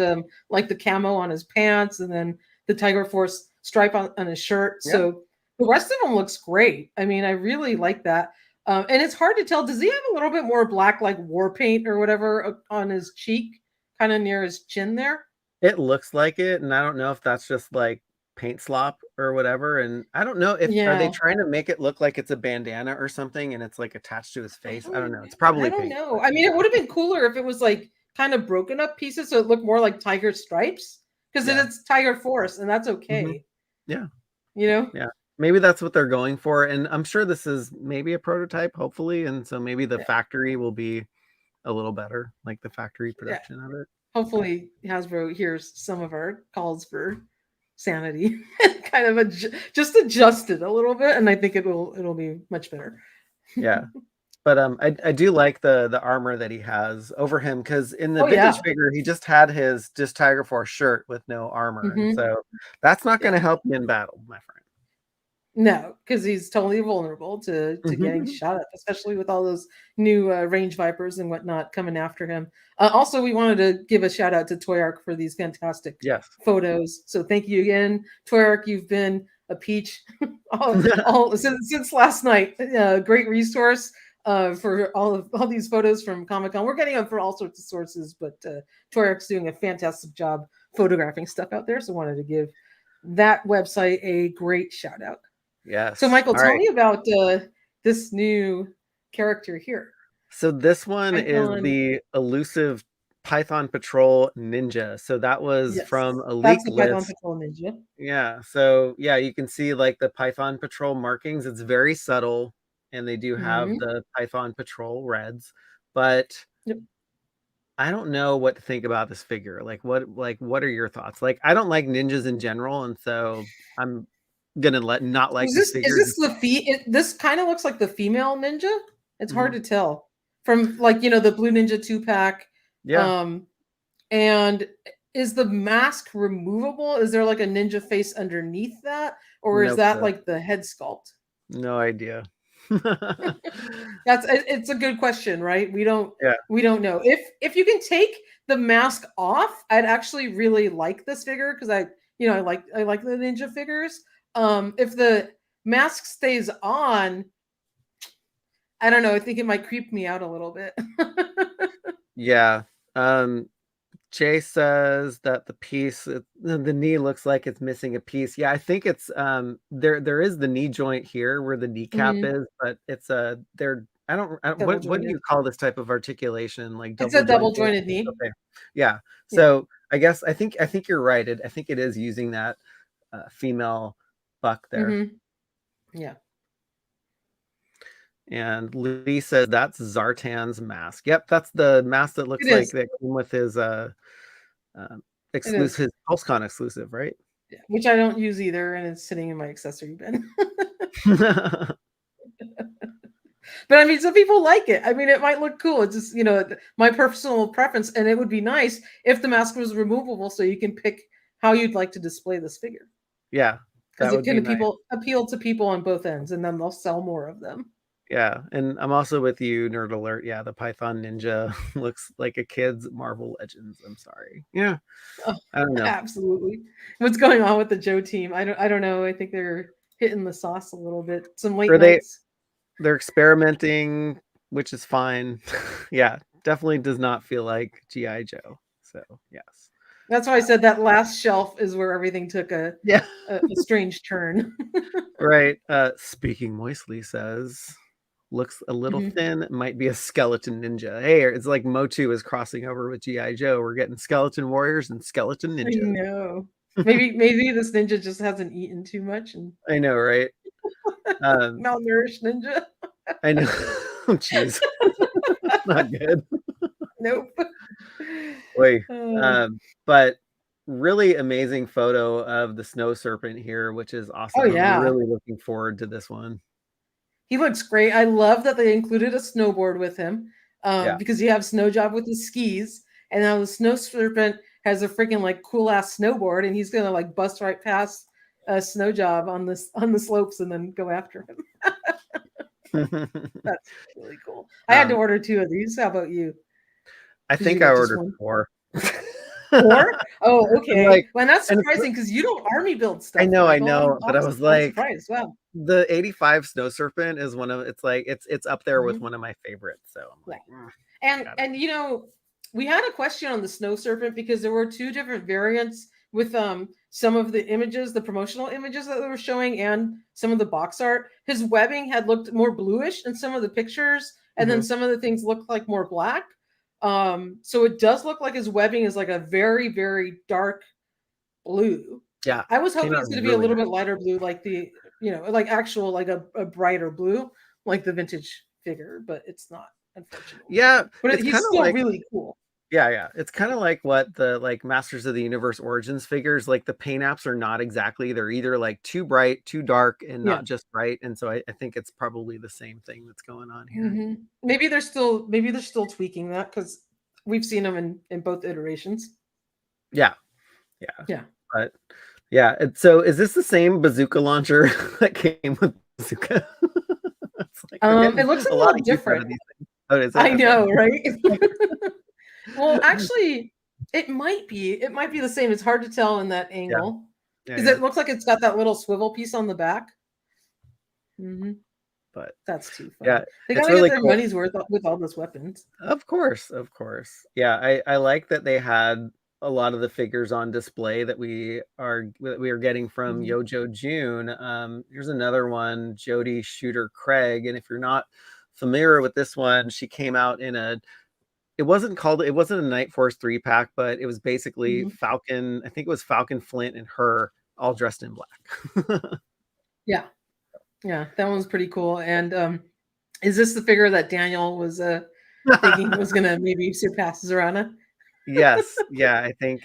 like the camo on his pants and then the Tiger Force stripe on his shirt? Yeah. So the rest of him looks great. I mean, I really like that. And it's hard to tell. Does he have a little bit more black, like war paint or whatever on his cheek, kind of near his chin there? It looks like it, and I don't know if that's just like paint slop or whatever. And I don't know if are they trying to make it look like it's a bandana or something and it's like attached to his face. I don't know. It's probably I don't know. I mean, it would have been cooler if it was like kind of broken up pieces so it looked more like tiger stripes, because then it's Tiger Force, and that's okay. Yeah. Yeah. Maybe that's what they're going for. And I'm sure this is maybe a prototype, hopefully. And so maybe the factory will be a little better, like the factory production of it. Hopefully Hasbro hears some of our calls for sanity and kind of just adjust it a little bit. And I think it'll be much better. Yeah. But I do like the armor that he has over him, because in the vintage figure he just had his Tiger Force shirt with no armor. And so that's not going to help you in battle, my friend. No, because he's totally vulnerable to getting shot at, especially with all those new range vipers and whatnot coming after him. Also, we wanted to give a shout out to Toyark for these fantastic photos. So thank you again, Toyark. You've been a peach since last night. Great resource for all these photos from Comic-Con. We're getting them from all sorts of sources, but Toyark's doing a fantastic job photographing stuff out there. So wanted to give that website a great shout out. Yes. So Michael, tell me about this new character here. So this one is the elusive Python Patrol Ninja. So that was from a leaked list. Python Patrol Ninja. Yeah. So yeah, you can see like the Python Patrol markings. It's very subtle, and they do have the Python Patrol reds, but I don't know what to think about this figure. What are your thoughts? Like, I don't like ninjas in general, and so I'm gonna not like this figure. Is this this kind of looks like the female ninja? It's hard to tell from the blue ninja 2-pack. Yeah. And is the mask removable? Is there like a ninja face underneath that, or is that like the head sculpt? No idea. It's a good question, right? We don't know. If you can take the mask off, I'd actually really like this figure, because I like the ninja figures. If the mask stays on, I don't know. I think it might creep me out a little bit. Yeah. Jay says that the piece, the knee looks like it's missing a piece. Yeah, I think it's there is the knee joint here where the kneecap is, but it's they're Double what do jointed. you call this type of articulation? Like It's a double double jointed? jointed knee. Okay. Yeah. Yeah. So I guess I think you're right. I think it is using that female buck there. Yeah. And Lee says that's Zartan's mask. Yep, that's the mask that looks It like is. that came with his It is. his PulseCon exclusive, right? Yeah. Which I don't use either, and it's sitting in my accessory bin. But I mean, some people like it. I mean, it might look cool. It's just, my personal preference. And it would be nice if the mask was removable so you can pick how you'd like to display this figure. Yeah, because that it would can be nice. appeal to people on both ends, and then they'll sell more of them. Yeah, and I'm also with you, Nerd Alert. Yeah, the Python Ninja looks like a kid's Marvel Legends. I'm sorry. Yeah, Oh, I don't know. absolutely. What's going on with the Joe team? I don't know. I think they're hitting the sauce a little bit. Some late nights. They're experimenting, which is fine. Yeah, definitely does not feel like G.I. Joe. So yes. That's why I said that last shelf is where everything took a strange turn. Right. Speaking Moistly says, looks a little thin, might be a skeleton ninja. Hey, it's like MOTU is crossing over with G.I. Joe. We're getting skeleton warriors and skeleton ninjas. I know. Maybe this ninja just hasn't eaten too much, and I know, right? malnourished ninja. I know. Jeez. Not good. Nope. Wait. But really amazing photo of the snow serpent here, which is awesome. Oh, yeah. I'm really looking forward to this one. He looks great. I love that they included a snowboard with him, because you have Snow Job with his skis, and now the snow serpent has a freaking like cool ass snowboard, and he's gonna like bust right past Snow Job on the slopes and then go after him. That's really cool. I had to order 2 of these. How about you? I think I ordered 4. 4? Oh, okay. Like, well, that's surprising because you don't army build stuff. I know, Michael. but I was like, wow. The 85 Snow Serpent is one of it's up there with one of my favorites. So I'm like, and we had a question on the Snow Serpent because there were 2 different variants with some of the images, the promotional images that they were showing, and some of the box art. His webbing had looked more bluish in some of the pictures, and then some of the things looked like more black. So it does look like his webbing is like a very, very dark blue. Yeah. I was hoping it's going to be a little bit lighter blue, like the, like actual, like a brighter blue, like the vintage figure, but it's not, unfortunately. Yeah. But he's still like, really cool. Yeah. It's kind of like what the like Masters of the Universe Origins figures, like the paint apps are not exactly, they're either like too bright, too dark, and not just bright. And so I think it's probably the same thing that's going on here. Maybe they're still tweaking that because we've seen them in both iterations. Yeah. But yeah, so is this the same bazooka launcher that came with bazooka? It looks a little different. I know, right? Well, actually, it might be the same. It's hard to tell in that angle because it looks like it's got that little swivel piece on the back. But that's too funny. Yeah, they gotta get their money's worth with all those weapons. Of course. Yeah, I like that they had a lot of the figures on display that we are getting from Yojo June. Here's another one, Jody Shooter Craig, and if you're not familiar with this one, she came out in it wasn't a Night Force 3-pack, but it was basically Falcon. I think it was Falcon, Flint, and her all dressed in black. Yeah, that one's pretty cool. And is this the figure that Daniel was thinking was gonna maybe surpass Zorana? Yes, yeah, I think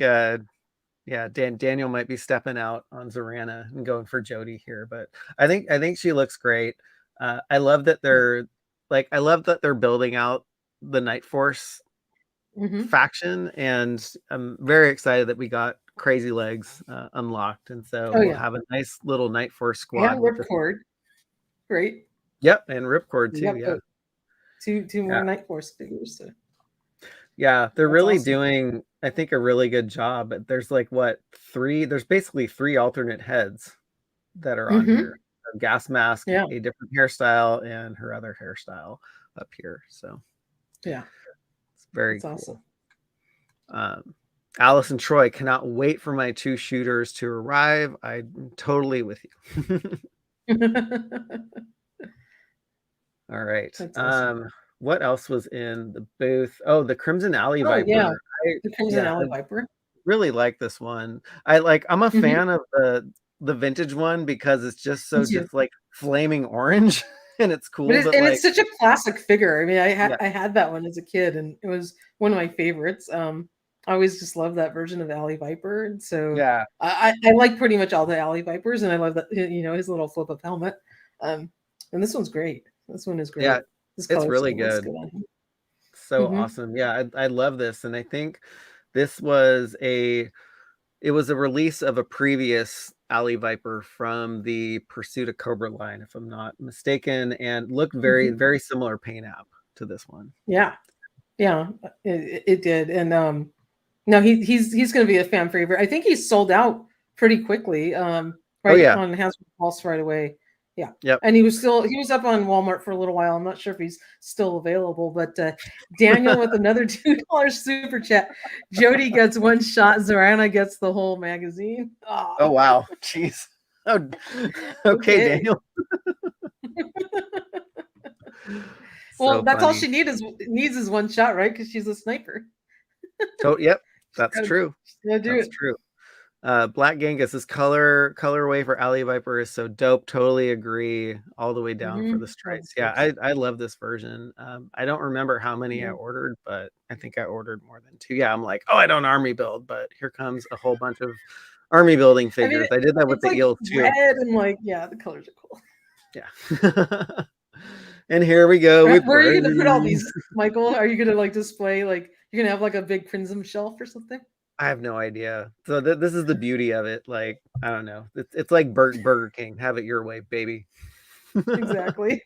Daniel might be stepping out on Zorana and going for Jody here, but I think she looks great. I love that they're building out the Night Force faction, and I'm very excited that we got Crazy Legs unlocked, and so we'll have a nice little Night Force squad. And Ripcord, great. Yep, and Ripcord too. Two more Night Force figures. So. Yeah, they're really doing, I think, a really good job. There's like there's basically 3 alternate heads that are on here. A gas mask, a different hairstyle, and her other hairstyle up here. So yeah, it's very cool. Awesome. Alice and Troy, cannot wait for my 2 shooters to arrive. I'm totally with you. All right. That's awesome. What else was in the booth? Oh, the Crimson Alley Oh yeah, Viper. the Crimson Yeah, I Alley Viper. really like this one. I'm a Hmm. fan of the vintage one because it's just Me so too. just like flaming orange and it's But cool, but it's like such a classic figure. I mean, yeah, I had that one as a kid, and it was one of my favorites. I always just loved that version of Alley Viper, and so yeah, I like pretty much all the Alley Vipers, and I love that his little flip up helmet. Um, and this one's great. This one is yeah, great. This it's color really scheme looks good. good on him. So Hmm. awesome. Yeah, I love this. And I think this was it was a release of a previous Alley Viper from the Pursuit of Cobra line, if I'm not mistaken, and looked very, Hmm. very similar paint app to this one. Yeah, yeah, it did, and no, he's going to be a fan favorite. I think he's sold out pretty quickly. Oh Right yeah. on Hasbro Pulse right away. Yeah, Yep. and he was up on Walmart for a little while. I'm not sure if he's still available, but Daniel with another $2 super chat. Jody gets one shot. Zorana gets the whole magazine. Oh Oh, wow. Jeez. Oh, okay, okay. Daniel. So Well, that's all funny. she needs is one shot, right? Because she's a sniper. Yep, She's that's true. gotta do That's it. true. Black Genghis, this colorway for Alley Viper is so dope. Totally agree. All the way down for the Love the stripes. Yeah, stripes. I love this version. I don't remember how many I Mhm. ordered, but I think I ordered more than two. Yeah, I'm like, oh, I don't army build, but here comes a whole bunch of army building I mean, figures. I did that with it's the like eels too. red and like, yeah, the colors are cool. Yeah. And here we go with Where are you gonna put all Brave. these, Michael? Are you gonna like display like you're gonna have like a big Crimson shelf or something? I have no idea. So this is the beauty of it. Like, I don't know. It's like Burger King. Have it your way, baby. Exactly.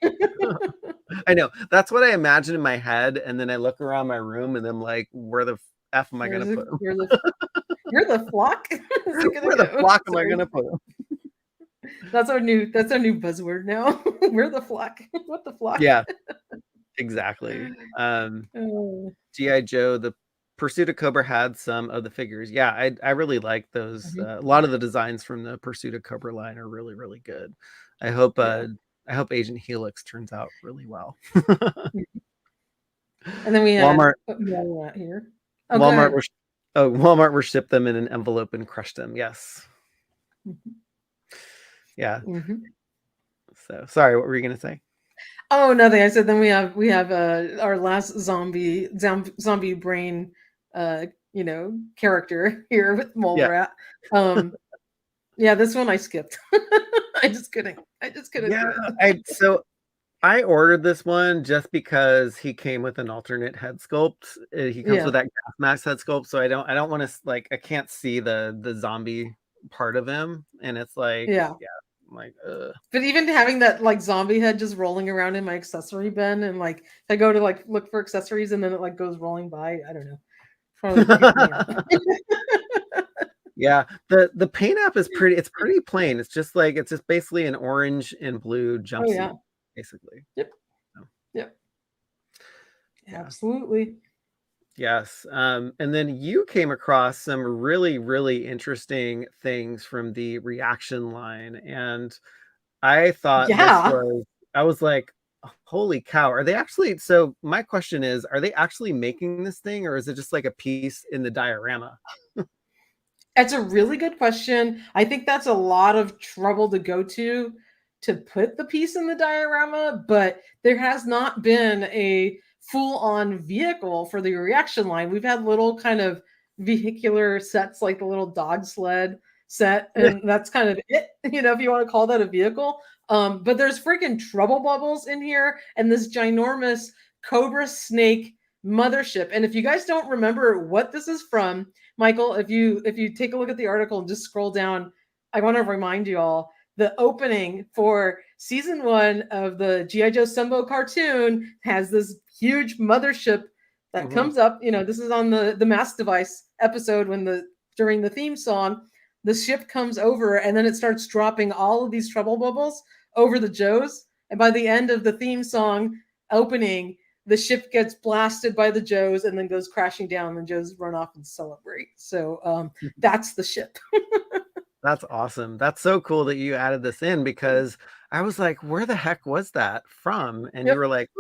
I know. That's what I imagine in my head, and then I look around my room, and I'm like, "Where the f am I gonna put them? Where the flock is it gonna Where the go? flock am I Sorry. gonna put them?" That's our new buzzword now. Where the flock? What the flock? Yeah, exactly. Oh. GI Joe, the Pursuit of Cobra had some of the figures. Yeah, I really like those. Mhm. A lot of the designs from the Pursuit of Cobra line are really really good. I hope Yeah. uh, I hope Agent Helix turns out really well. And then we had Walmart what more at here. Oh, go Walmart ahead. were Walmart were shipped them in an envelope and crushed them. Yes. Yeah. Mm-hmm. So sorry, what were you gonna say? Oh, nothing. I said then we have our last zombie brain character here with Mole Yeah. Rat. Yeah, this one I skipped. I just couldn't. I just couldn't Yeah. do it. I ordered this one just because he came with an alternate head sculpt. He comes Yeah. with that gas mask head sculpt, so I don't want to like I can't see the zombie part of him, and it's like Yeah. yeah, I'm like ugh. But even having that like zombie head just rolling around in my accessory bin and like if I go to like look for accessories and then it like goes rolling by, I don't know. Probably creep me out. Yeah, the paint app is it's pretty plain. It's just basically an orange and blue Oh yeah. jumpsuit, basically. Yep. So, Yep. yeah. Absolutely. Yes. And then you came across some really, really interesting things from the ReAction line. And I thought Yeah. I was like, holy cow. Are they actually, so my question is, are they actually making this thing or is it just like a piece in the diorama? That's a really good question. I think that's a lot of trouble to go to put the piece in the diorama, but there has not been a full-on vehicle for the reaction line. We've had little kind of vehicular sets like the little dog sled set, and that's kind of it, if you want to call that a vehicle. But there's freaking trouble bubbles in here and this ginormous Cobra Snake mothership. And if you guys don't remember what this is from, Michael, if you take a look at the article and just scroll down, I want to remind you all the opening for season 1 of the G.I. Joe Sumbo cartoon has this huge mothership that Mhm. comes up. This is on the Mass Device episode when during the theme song, the ship comes over and then it starts dropping all of these trouble bubbles over the Joes. And by the end of the theme song opening, the ship gets blasted by the Joes and then goes crashing down and Joes run off and celebrate. So that's the ship. That's awesome. That's so cool that you added this in because I was like, where the heck was that from? And you Yep, were like,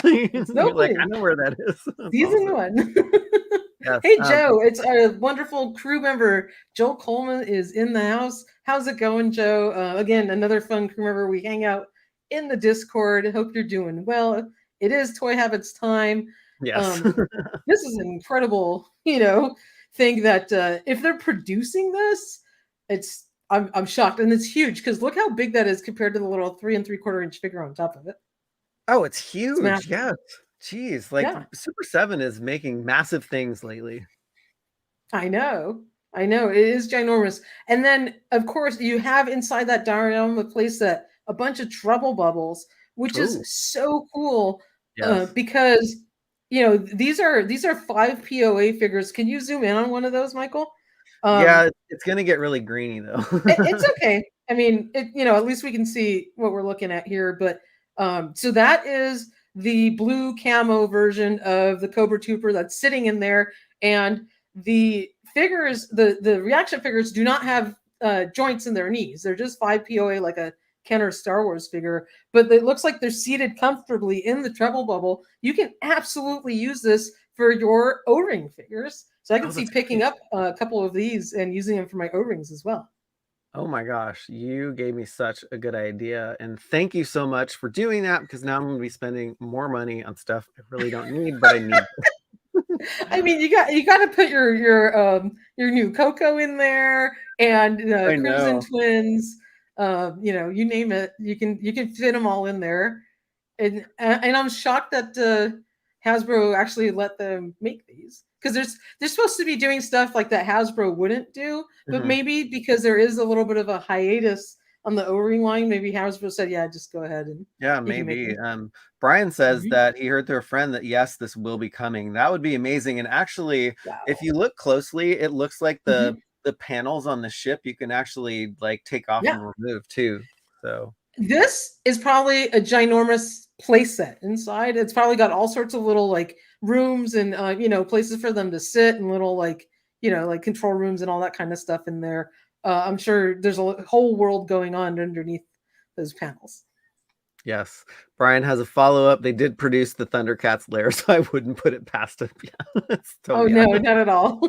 it's you're like, I Snowflake, know where that is. That's season awesome. 1. Yes. Hey Joe, it's a wonderful crew member. Joel Coleman is in the house. How's it going, Joe? Again, another fun crew member. We hang out in the Discord. Hope you're doing well. It is Toy Habits time. Yes. This is an incredible, thing that if they're producing this, I'm shocked, and it's huge because look how big that is compared to the little 3 3/4 inch figure on top of it. Oh, it's It's huge. massive. Yes. Jeez. Like Yeah. Super 7 is making massive things lately. I know. I know. It is ginormous. And then, of course, you have inside that diorama playset a bunch of trouble bubbles, which is Oh, so cool yes. because these are 5 POA figures. Can you zoom in on one of those, Michael? Um, Yeah, it's gonna get really greeny though. it's okay. I mean, at least we can see what we're looking at here. But so that is the blue camo version of the Cobra Trooper that's sitting in there, and the figures, the reaction figures, do not have joints in their knees. They're just 5 POA, like a Kenner Star Wars figure. But it looks like they're seated comfortably in the treble bubble. You can absolutely use this for your O-ring figures. So I can Oh, see that's picking great. up a couple of these and using them for my O-rings as well. Oh my gosh, you gave me such a good idea. And thank you so much for doing that because now I'm going to be spending more money on stuff I really don't need, but I need. I mean, you got to put your new Coco in there and I Crimson know. Twins. You name it, you can fit them all in there. And I'm shocked that Hasbro actually let them make these because they're supposed to be doing stuff like that Hasbro wouldn't do, but Mhm. maybe because there is a little bit of a hiatus on the O-ring line, maybe Hasbro said, "Yeah, just go ahead and Yeah, you can make maybe. them." Brian says Mhm. that he heard through a friend that yes, this will be coming. That would be amazing. And actually, if Wow. you look closely, it looks like the Mhm. the panels on the ship you can actually like take off Yeah. and remove too. So This is probably a ginormous playset inside. It's probably got all sorts of little like rooms and places for them to sit and little like like control rooms and all that kind of stuff in there. I'm sure there's a whole world going on underneath those panels. yes, Brian has a follow-up. They did produce the Thundercats lair, so I wouldn't put it past him. Yeah, so Oh yeah, no, not at all.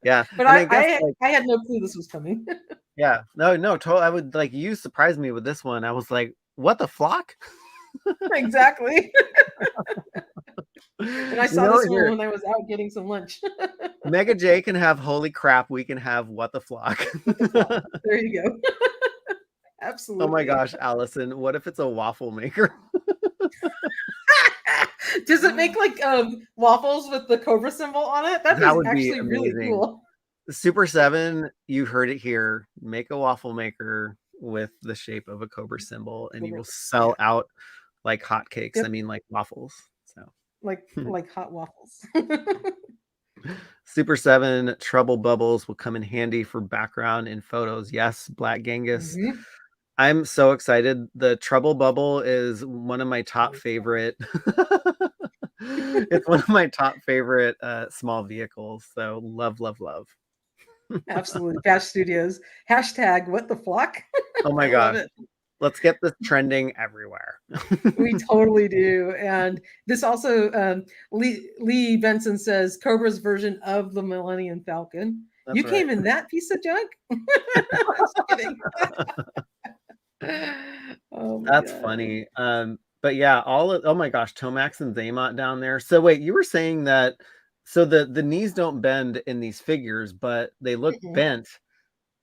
yeah. But And I, I guess I like I had no clue this was coming. yeah, no, totally. I would like you surprised me with this one. I was like, what the flock? Exactly. And I You saw know, this one here, when I was out getting some lunch. Mega J can have holy crap. We can have what the flock. What the fuck? There you go. Oh my Absolutely. gosh, Allison, what if it's a waffle maker? Does it make like waffles with the cobra symbol on it? That That is would be actually really amazing. cool. Super 7, you heard it here. Make a waffle maker with the shape of a cobra symbol, and you will Yeah. sell out like hotcakes. I Yep. mean, like waffles. So, Like hot waffles. Super 7 trouble bubbles will come in handy for background in photos. Yes, Black Genghis. Mhm. I'm so excited. The trouble bubble is one of my top favorite. It's one of my top favorite small vehicles. So love, love, love. Absolutely. Bash Studios. Hashtag what the flock? Oh I my love gosh. it. Let's get this trending everywhere. We totally do. And this also, Lee Benson says Cobra's version of the Millennium Falcon. That's You right. came in that piece of junk? Just kidding. Oh my That's God. funny. But yeah, oh my gosh, Tomax and Zaymot down there. So wait, you were saying that so the knees don't bend in these figures, but they look Mhm. bent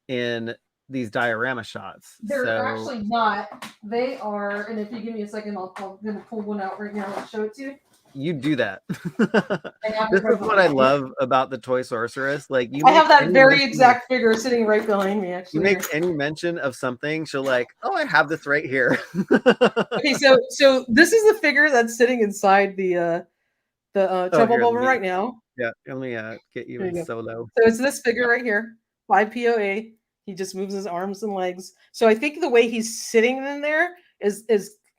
in these diorama shots. They're So actually not. They are, and if you give me a second, I'm gonna pull one out right now and show it to you. you do that. I have it This right is what I behind me. love about the Toy Sorceress. Like I have that very exact figure sitting right behind me, you actually. make Here. any mention of something, she'll like, oh, I have this right here. Okay, so this is the figure that's sitting inside the Oh, trouble here, bubble right now. let me get you There in you go. solo. So it's this figure right here, 5 POA. He just moves his arms and legs. So I think the way he's sitting in there is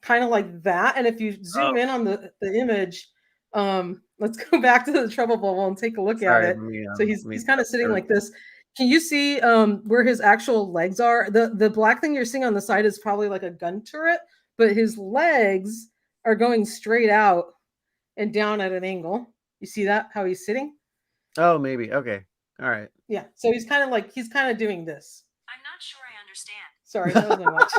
kind of like that. And if you Oh, zoom in on the image, let's go back to the trouble bubble and take a look at sorry, it. So let he's me kind of sitting like this. Can you see where his actual legs are? The black thing you're seeing on the side is probably like a gun turret, but his legs are going straight out and down at an angle. You see that? How he's sitting? Oh, maybe. Okay. All right. Yeah. So he's kind of doing this. I'm not sure I understand. Sorry, that was my watch.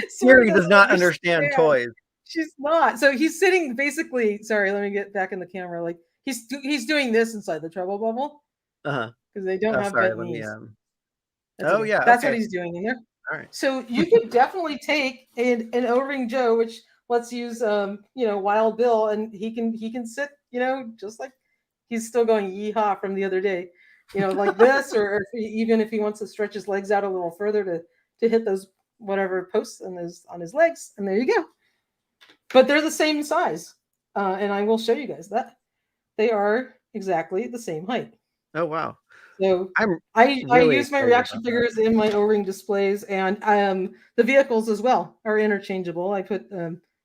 Siri does not understand toys. She's not. So he's sitting basically. Sorry, let me get back in the camera. Like he's doing this inside the trouble bubble. Because they don't have bent knees. Yeah, that's what he's doing in there. All right. So you could definitely take an O-ring Joe, which let's use Wild Bill, and he can sit, just like he's still going yeehaw from the other day, like this, or even if he wants to stretch his legs out a little further to hit those whatever posts on his legs, and there you go. But they're the same size, and I will show you guys that they are exactly the same height. Oh wow! So I use my ReAction figures in my O-ring displays, and the vehicles as well are interchangeable. I put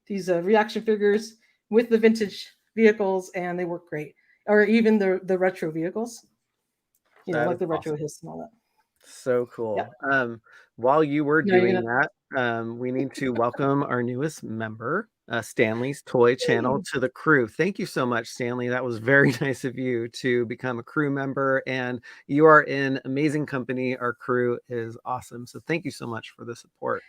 these ReAction figures with the vintage vehicles, and they work great. Or even the retro vehicles, like the retro hiss and all that. So cool. Yeah. While you were doing that, we need to welcome our newest member, Stanley's Toy Channel, to the crew. Thank you so much, Stanley. That was very nice of you to become a crew member, and you are in amazing company. Our crew is awesome. So thank you so much for the support.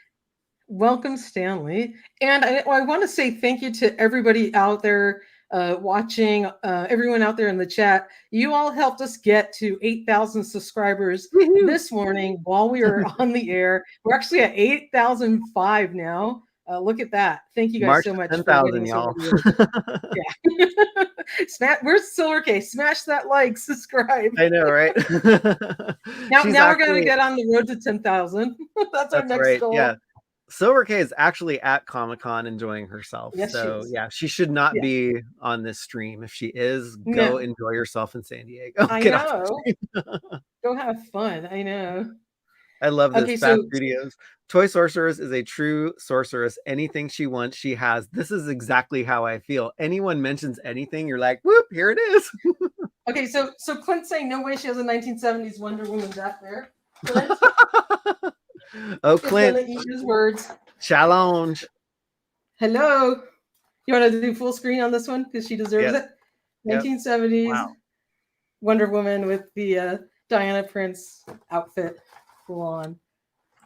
Welcome, Stanley. And I want to say thank you to everybody out there watching, everyone out there in the chat. You all helped us get to 8,000 subscribers this morning while we were on the air. We're actually at 8,005 now. Look at that. Thank you guys so much. 10,000, y'all. Yeah. Where's Silver Case? Smash that like, subscribe. I know, right? now we're going to get on the road to 10,000. That's our next goal. Yeah. Silver K is actually at Comic-Con enjoying herself. Yes, so she should not be on this stream. If she is, go enjoy yourself in San Diego. I know. Go have fun. I know. I love this. Fast Studios. Toy Sorceress is a true sorceress. Anything she wants, she has. This is exactly how I feel. Anyone mentions anything, you're like, whoop, here it is. Okay, so Clint's saying no way she has a 1970s Wonder Woman back there. Clint? Oh, Clint. Eat his words. Challenge. Hello. You want to do full screen on this one? Because she deserves it. 1970s Wonder Woman with the Diana Prince outfit. Full on.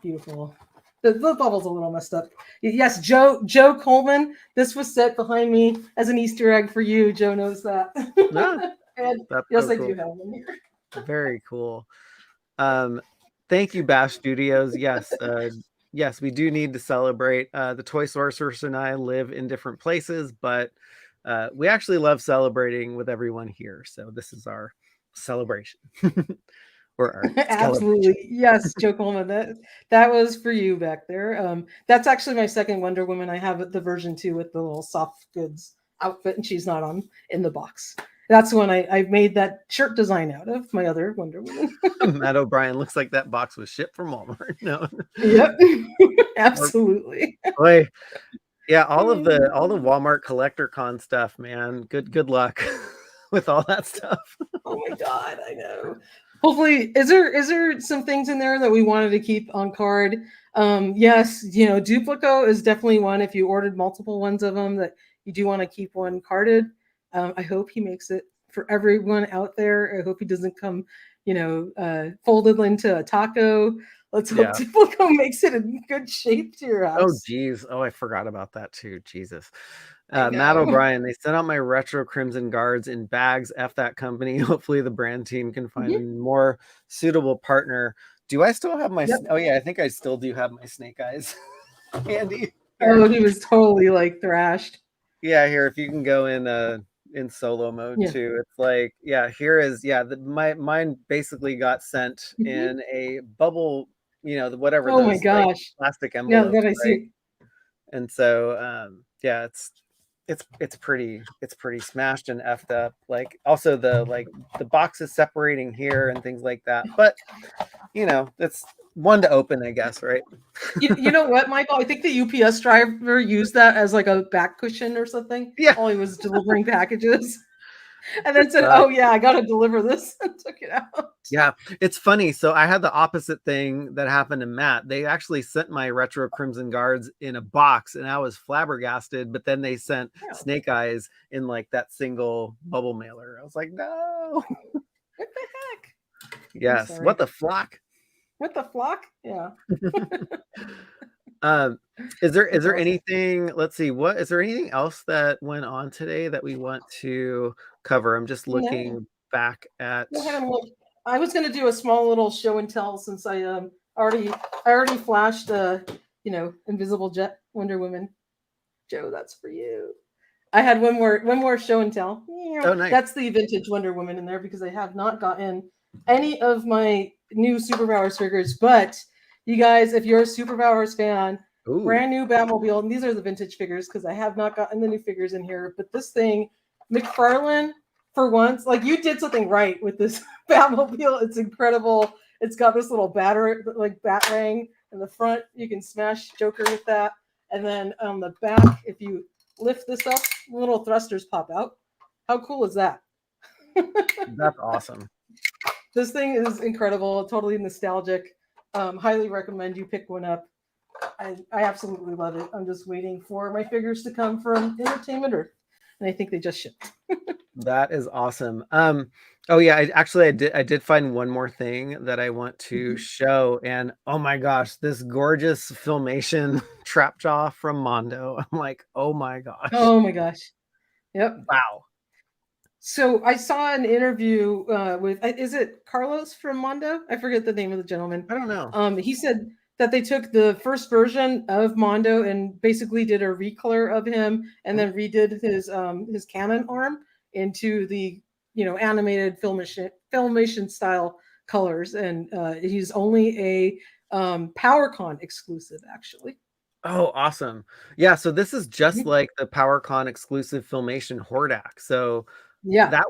Beautiful. The bubble's a little messed up. Yes, Joe Coleman. This was set behind me as an Easter egg for you. Joe knows that. And yes, I do have them here. Very cool. Thank you, Bash Studios. Yes, we do need to celebrate. The Toy Sorceress and I live in different places, but we actually love celebrating with everyone here. So this is our celebration. Or our absolutely. Yes, Joe Coleman. That was for you back there. That's actually my second Wonder Woman. I have the version 2 with the little soft goods outfit, and she's not in the box. That's when I made that shirt design out of my other Wonder Woman. Matt O'Brien, looks like that box was shipped from Walmart. No. Yep. Absolutely. Boy, yeah, all the Walmart collector con stuff, man. Good luck with all that stuff. Oh my God, I know. Hopefully, is there some things in there that we wanted to keep on card? Yes, Duplico is definitely one. If you ordered multiple ones of them, that you do want to keep one carded. I hope he makes it for everyone out there. I hope he doesn't come, folded into a taco. Let's hope Duplico makes it in good shape to your house. Oh, geez. Oh, I forgot about that too. Jesus. Matt O'Brien, they sent out my retro Crimson Guards in bags. F that company. Hopefully the brand team can find a more suitable partner. Do I still have my... Oh, yeah, I think I still do have my Snake Eyes handy. Oh, he was totally thrashed. Yeah, here, if you can go in solo mode too. It's like, here is, mine basically got sent in a bubble, whatever. Oh my gosh. Plastic envelope. Yeah, that I see. And so, it's pretty smashed and effed up. Like also the boxes separating here and things like that. But it's one to open, I guess, right? You know what, Michael? I think the UPS driver used that as like a back cushion or something. Yeah. While he was delivering packages. And then said, "Oh yeah, I got to deliver this," and took it out. Yeah, it's funny. So I had the opposite thing that happened to Matt. They actually sent my retro Crimson Guards in a box, and I was flabbergasted. But then they sent Yeah. Snake Eyes in like that single bubble mailer. I was like, no. What the heck? Yes. sorry. What the flock? What the flock? Yeah. Is there That's awesome. anything? Let's see. What is there anything else that went on today that we want to cover? I'm just No. looking back at. Go ahead and look. I was going to do a small little show and tell since I already flashed Invisible Jet Wonder Woman. Joe, that's for you. I had one more show and tell. Oh, nice. That's the vintage Wonder Woman in there because I have not gotten any of my new Superpowers figures. But you guys, if you're a Superpowers fan, Ooh. brand new Batmobile, and these are the vintage figures because I have not gotten the new figures in here. But this thing, McFarlane, for once, like you did something right with this Batmobile. It's incredible. It's got this little batarang in the front. You can smash Joker with that. And then on the back, if you lift this up, little thrusters pop out. How cool is that? That's awesome. This thing is incredible, totally nostalgic. Highly recommend you pick one up. I absolutely love it. I'm just waiting for my figures to come from Entertainment Earth, and I think they just shipped. That is awesome. Oh yeah, I did find one more thing that I want to show, and oh my gosh, this gorgeous Filmation trap jaw from Mondo. I'm like, oh my gosh. Oh my gosh. Yep. Wow. So I saw an interview with, is it Carlos from Mondo? I forget the name of the gentleman. I don't know. He said that they took the first version of Mondo and basically did a recolor of him and then redid his cannon arm into the animated filmation style colors, and he's only a PowerCon exclusive actually. Oh, awesome. Yeah, so this is just like the PowerCon exclusive Filmation Hordak. So Yeah.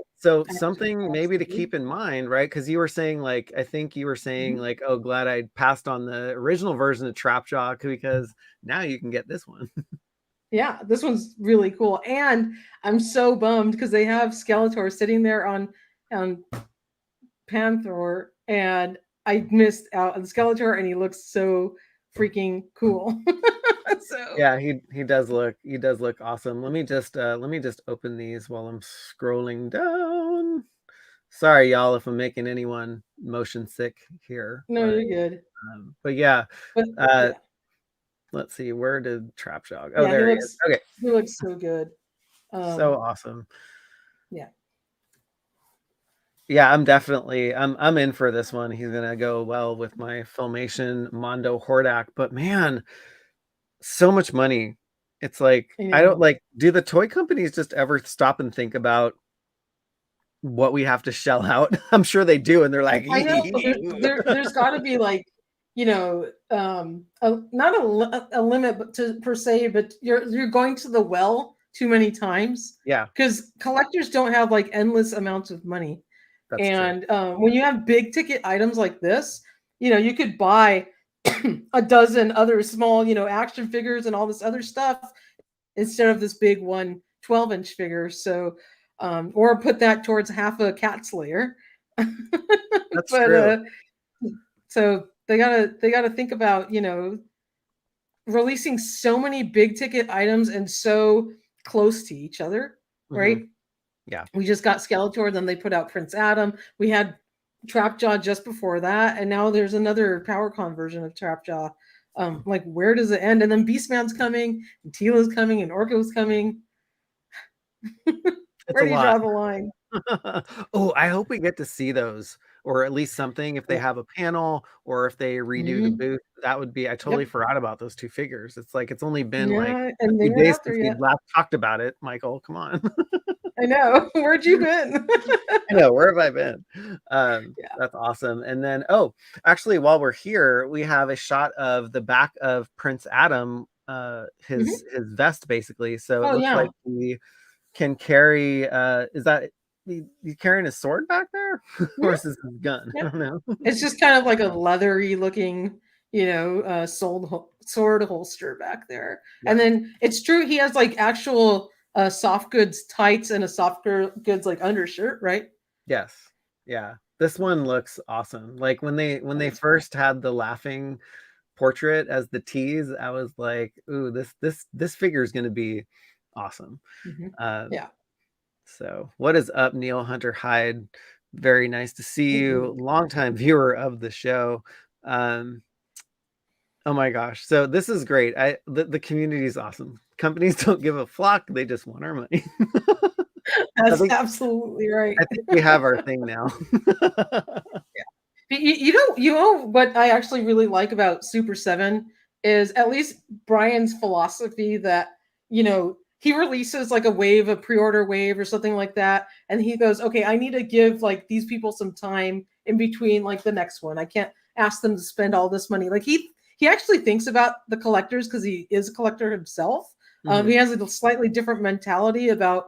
something maybe to keep in mind, right? Because you were saying I think you were saying oh, glad I passed on the original version of Trapjaw because now you can get this one. Yeah, this one's really cool. And I'm so bummed because they have Skeletor sitting there on Panther, and I missed out on Skeletor, and he looks so freaking cool. So yeah, he does look awesome. Let me just open these while I'm scrolling down. Sorry, y'all, if I'm making anyone motion sick here. No, you're good. But yeah, yeah. Let's see, where did Trapjaw? Oh, yeah, there he is. Okay, he looks so good. So awesome. Yeah. Yeah, I'm in for this one. He's gonna go well with my Filmation Mondo Hordak. But man, so much money. It's like I don't do the toy companies just ever stop and think about what we have to shell out? I'm sure they do, and they're like, I know there's got to be not a limit per se, but you're going to the well too many times. Yeah, because collectors don't have endless amounts of money. That's and when you have big ticket items like this, you could buy a dozen other small action figures and all this other stuff instead of this big 12-inch figure. So or put that towards half a cat slayer. That's true. So they gotta think about releasing so many big ticket items and so close to each other, right? Yeah, we just got Skeletor, then they put out Prince Adam. We had Trapjaw just before that, and now there's another PowerCon version of Trapjaw. Where does it end? And then Beastman's coming, and Tila's coming, and Orko's coming. Where do you draw the line? Oh, I hope we get to see those, or at least something if they have a panel or if they redo the booth. That would be, I totally forgot about those two figures. It's it's only been a few days since we last talked about it. Michael, come on. I know. Where'd you been? I know, where have I been? That's awesome. And then actually, while we're here, we have a shot of the back of Prince Adam, his vest basically. So it looks like we can carry is that you carrying a sword back there? Or is this his gun? I don't know. It's just kind of like a leathery looking sword holster back there. And then it's true he has actual soft goods tights and a soft goods like undershirt, right? Yes. Yeah. This one looks awesome. Like when they first had the laughing portrait as the tease, I was like, ooh, this figure is going to be awesome. Yeah. So what is up, Neil Hunter Hyde? Very nice to see you. Longtime viewer of the show. Oh my gosh. So this is great. The community is awesome. Companies don't give a flock. They just want our money. That's absolutely right. I think we have our thing now. Yeah. You know what I actually really like about Super7 is at least Brian's philosophy that, he releases like a wave, a pre-order wave or something like that. And he goes, okay, I need to give like these people some time in between like the next one. I can't ask them to spend all this money. Like he actually thinks about the collectors because he is a collector himself. He has a slightly different mentality about,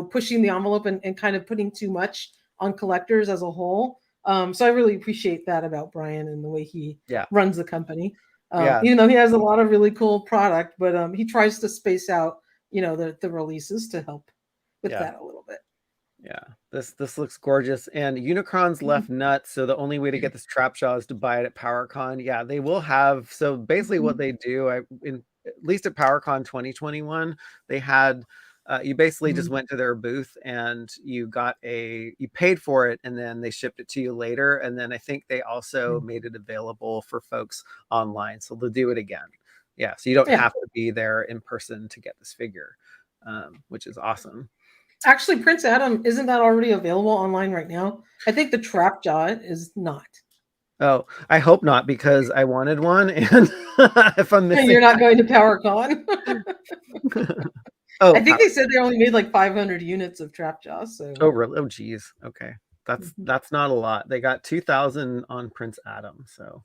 pushing the envelope and kind of putting too much on collectors as a whole. So I really appreciate that about Brian and the way he runs the company. Even though he has a lot of really cool product, but he tries to space out, the releases to help with that a little bit. Yeah, this looks gorgeous. And Unicron's left nuts, so the only way to get this Trapjaw is to buy it at PowerCon. Yeah, they will have. So basically, what they do, at least at PowerCon 2021, they had. You basically just went to their booth and you paid for it, and then they shipped it to you later. And then I think they also made it available for folks online, so they'll do it again. Yeah, so you don't have to be there in person to get this figure, which is awesome. Actually, Prince Adam, isn't that already available online right now? I think the Trapjaw is not. Oh, I hope not, because I wanted one, and if I'm missing, you're not going to PowerCon. Oh, I think they said they only made like 500 units of Trapjaw. So. Oh, really? Oh, geez. Okay, that's not a lot. They got 2,000 on Prince Adam, so.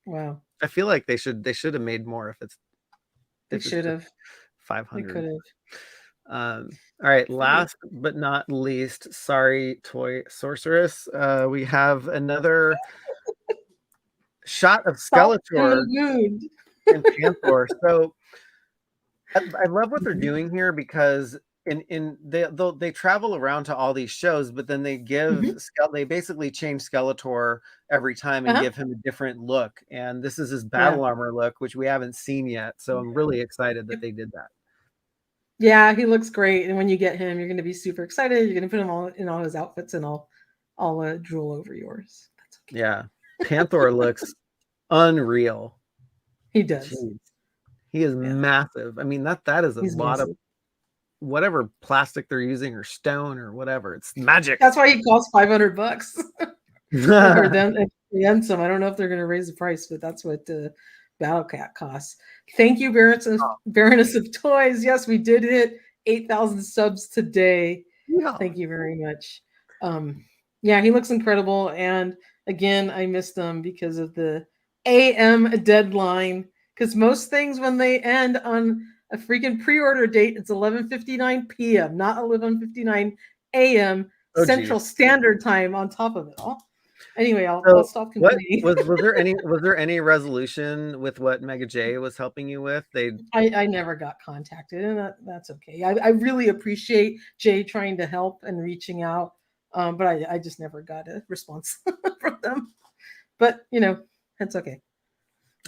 Wow. I feel like they should have made more if it's. They should have. 500. They could have. All right, last but not least, sorry, Toy Sorceress. We have another shot of Skeletor and Panther. So I love what they're doing here, because they travel around to all these shows, but then they they basically change Skeletor every time and give him a different look. And this is his battle armor look, which we haven't seen yet. So I'm really excited that they did that. Yeah, he looks great, and when you get him, you're going to be super excited. You're going to put him all in all his outfits, and I'll drool over yours. That's okay. Yeah, Panther looks unreal. He does. Jeez. He is massive. I mean, that is a lot of whatever plastic they're using, or stone, or whatever. It's magic. That's why he costs $500. Or then some. I don't know if they're going to raise the price, but that's what Battle Cat costs. Thank you, Baroness of Toys. Yes, we did hit 8,000 subs today. Thank you very much. Yeah, he looks incredible. And again, I missed them because of the AM deadline. Because most things, when they end on a freaking pre-order date, it's 11:59 p.m., not 11:59 a.m. Central Standard Time on top of it all. Anyway, I'll stop complaining. Was there any resolution with what Mega J was helping you with? I never got contacted, and that's okay. I really appreciate Jay trying to help and reaching out, but I just never got a response from them. But that's okay.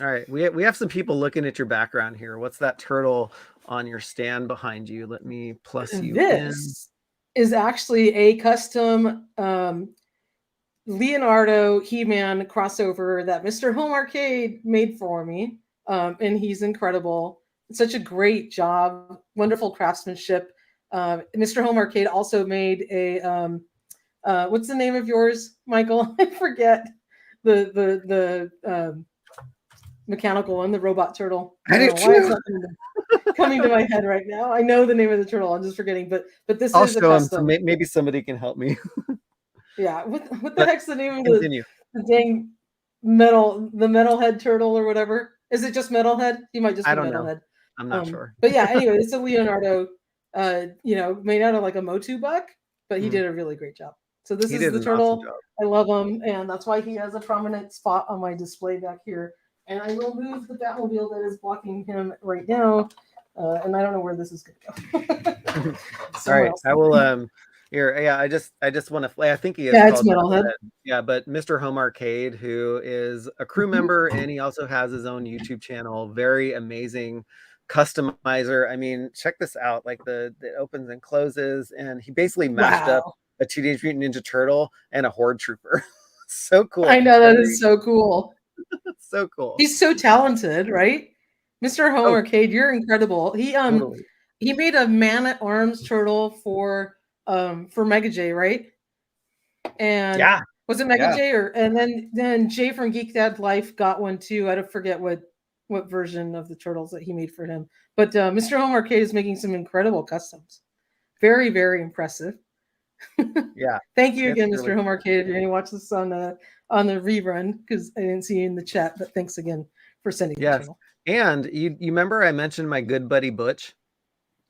All right, we have some people looking at your background here. What's that turtle on your stand behind you? Let me plus you in. This is actually a custom Leonardo He-Man crossover that Mr. Home Arcade made for me, and he's incredible. Such a great job, wonderful craftsmanship. Mr. Home Arcade also made a what's the name of yours, Michael? I forget the mechanical one, the robot turtle. I don't know why it's not coming to my head right now. I know the name of the turtle, I'm just forgetting. But this is a custom. Maybe somebody can help me. Yeah, what the heck's the name of the dang metalhead turtle or whatever? Is it just metalhead? You might just be metalhead. I'm not sure. But yeah, anyway, it's a Leonardo, made out of like a MOTU buck, but he did a really great job. So this is the turtle. Awesome, I love him, and that's why he has a prominent spot on my display back here. And I will move the Batmobile that is blocking him right now And I don't know where this is going to go. All right, I will. Here, yeah, I just want to. I think he is. Yeah, it's called Metalhead. Yeah, but Mr. Home Arcade, who is a crew member, and he also has his own YouTube channel. Very amazing customizer. I mean, check this out. Like it opens and closes, and he basically mashed up a Teenage Mutant Ninja Turtle and a Horde Trooper. So cool. I know, that is so cool. So cool. He's so talented, right? Mr. Home Arcade, you're incredible. He made a Man-at-Arms turtle for Mega J, right? And yeah, was it Mega J and then Jay from Geek Dad Life got one too. I don't forget what version of the turtles that he made for him. But Mr. Home Arcade is making some incredible customs. Very, very impressive. Yeah. Thank you again, Mr. Home Arcade. If you're going to watch this on the rerun, because I didn't see you in the chat, but thanks again for sending the channel. And you remember I mentioned my good buddy Butch?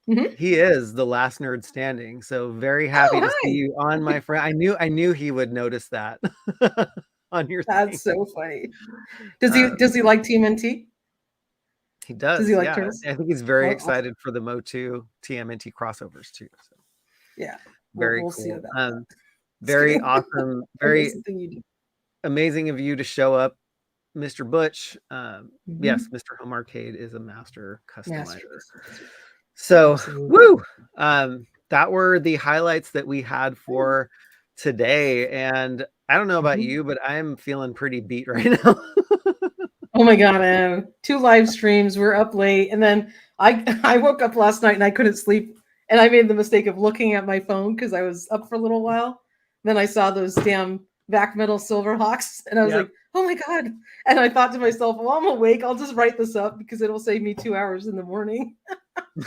Mm-hmm. He is the last nerd standing. So very happy to see you on, my friend. I knew he would notice that on your That's so funny. Does he like TMNT? He does. Does he like turtles? I think he's very excited for the MOTU TMNT crossovers too. So. Yeah. Very we'll cool. See about that. Very awesome. Very amazing of you to show up, Mr. Butch. Yes, Mr. Home Arcade is a master customizer. So, woo! That were the highlights that we had for today. And I don't know about you, but I'm feeling pretty beat right now. Oh my God, 2 live streams. We're up late. And then I woke up last night and I couldn't sleep. And I made the mistake of looking at my phone because I was up for a little while. Then I saw those damn Vac Metal Silverhawks. And I was like, oh my God. And I thought to myself, well, I'm awake. I'll just write this up because it'll save me 2 hours in the morning.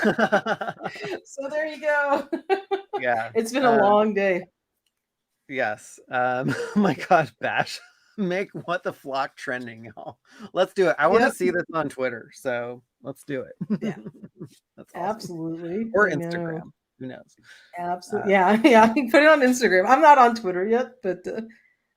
So there you go. Yeah. It's been a long day. Yes. Oh my God, Bash. Make What the Flock trending, y'all. Let's do it. I want to see this on Twitter, so let's do it. Yeah. That's awesome. Absolutely. Or Instagram. Who knows? Absolutely. Yeah. Put it on Instagram. I'm not on Twitter yet, but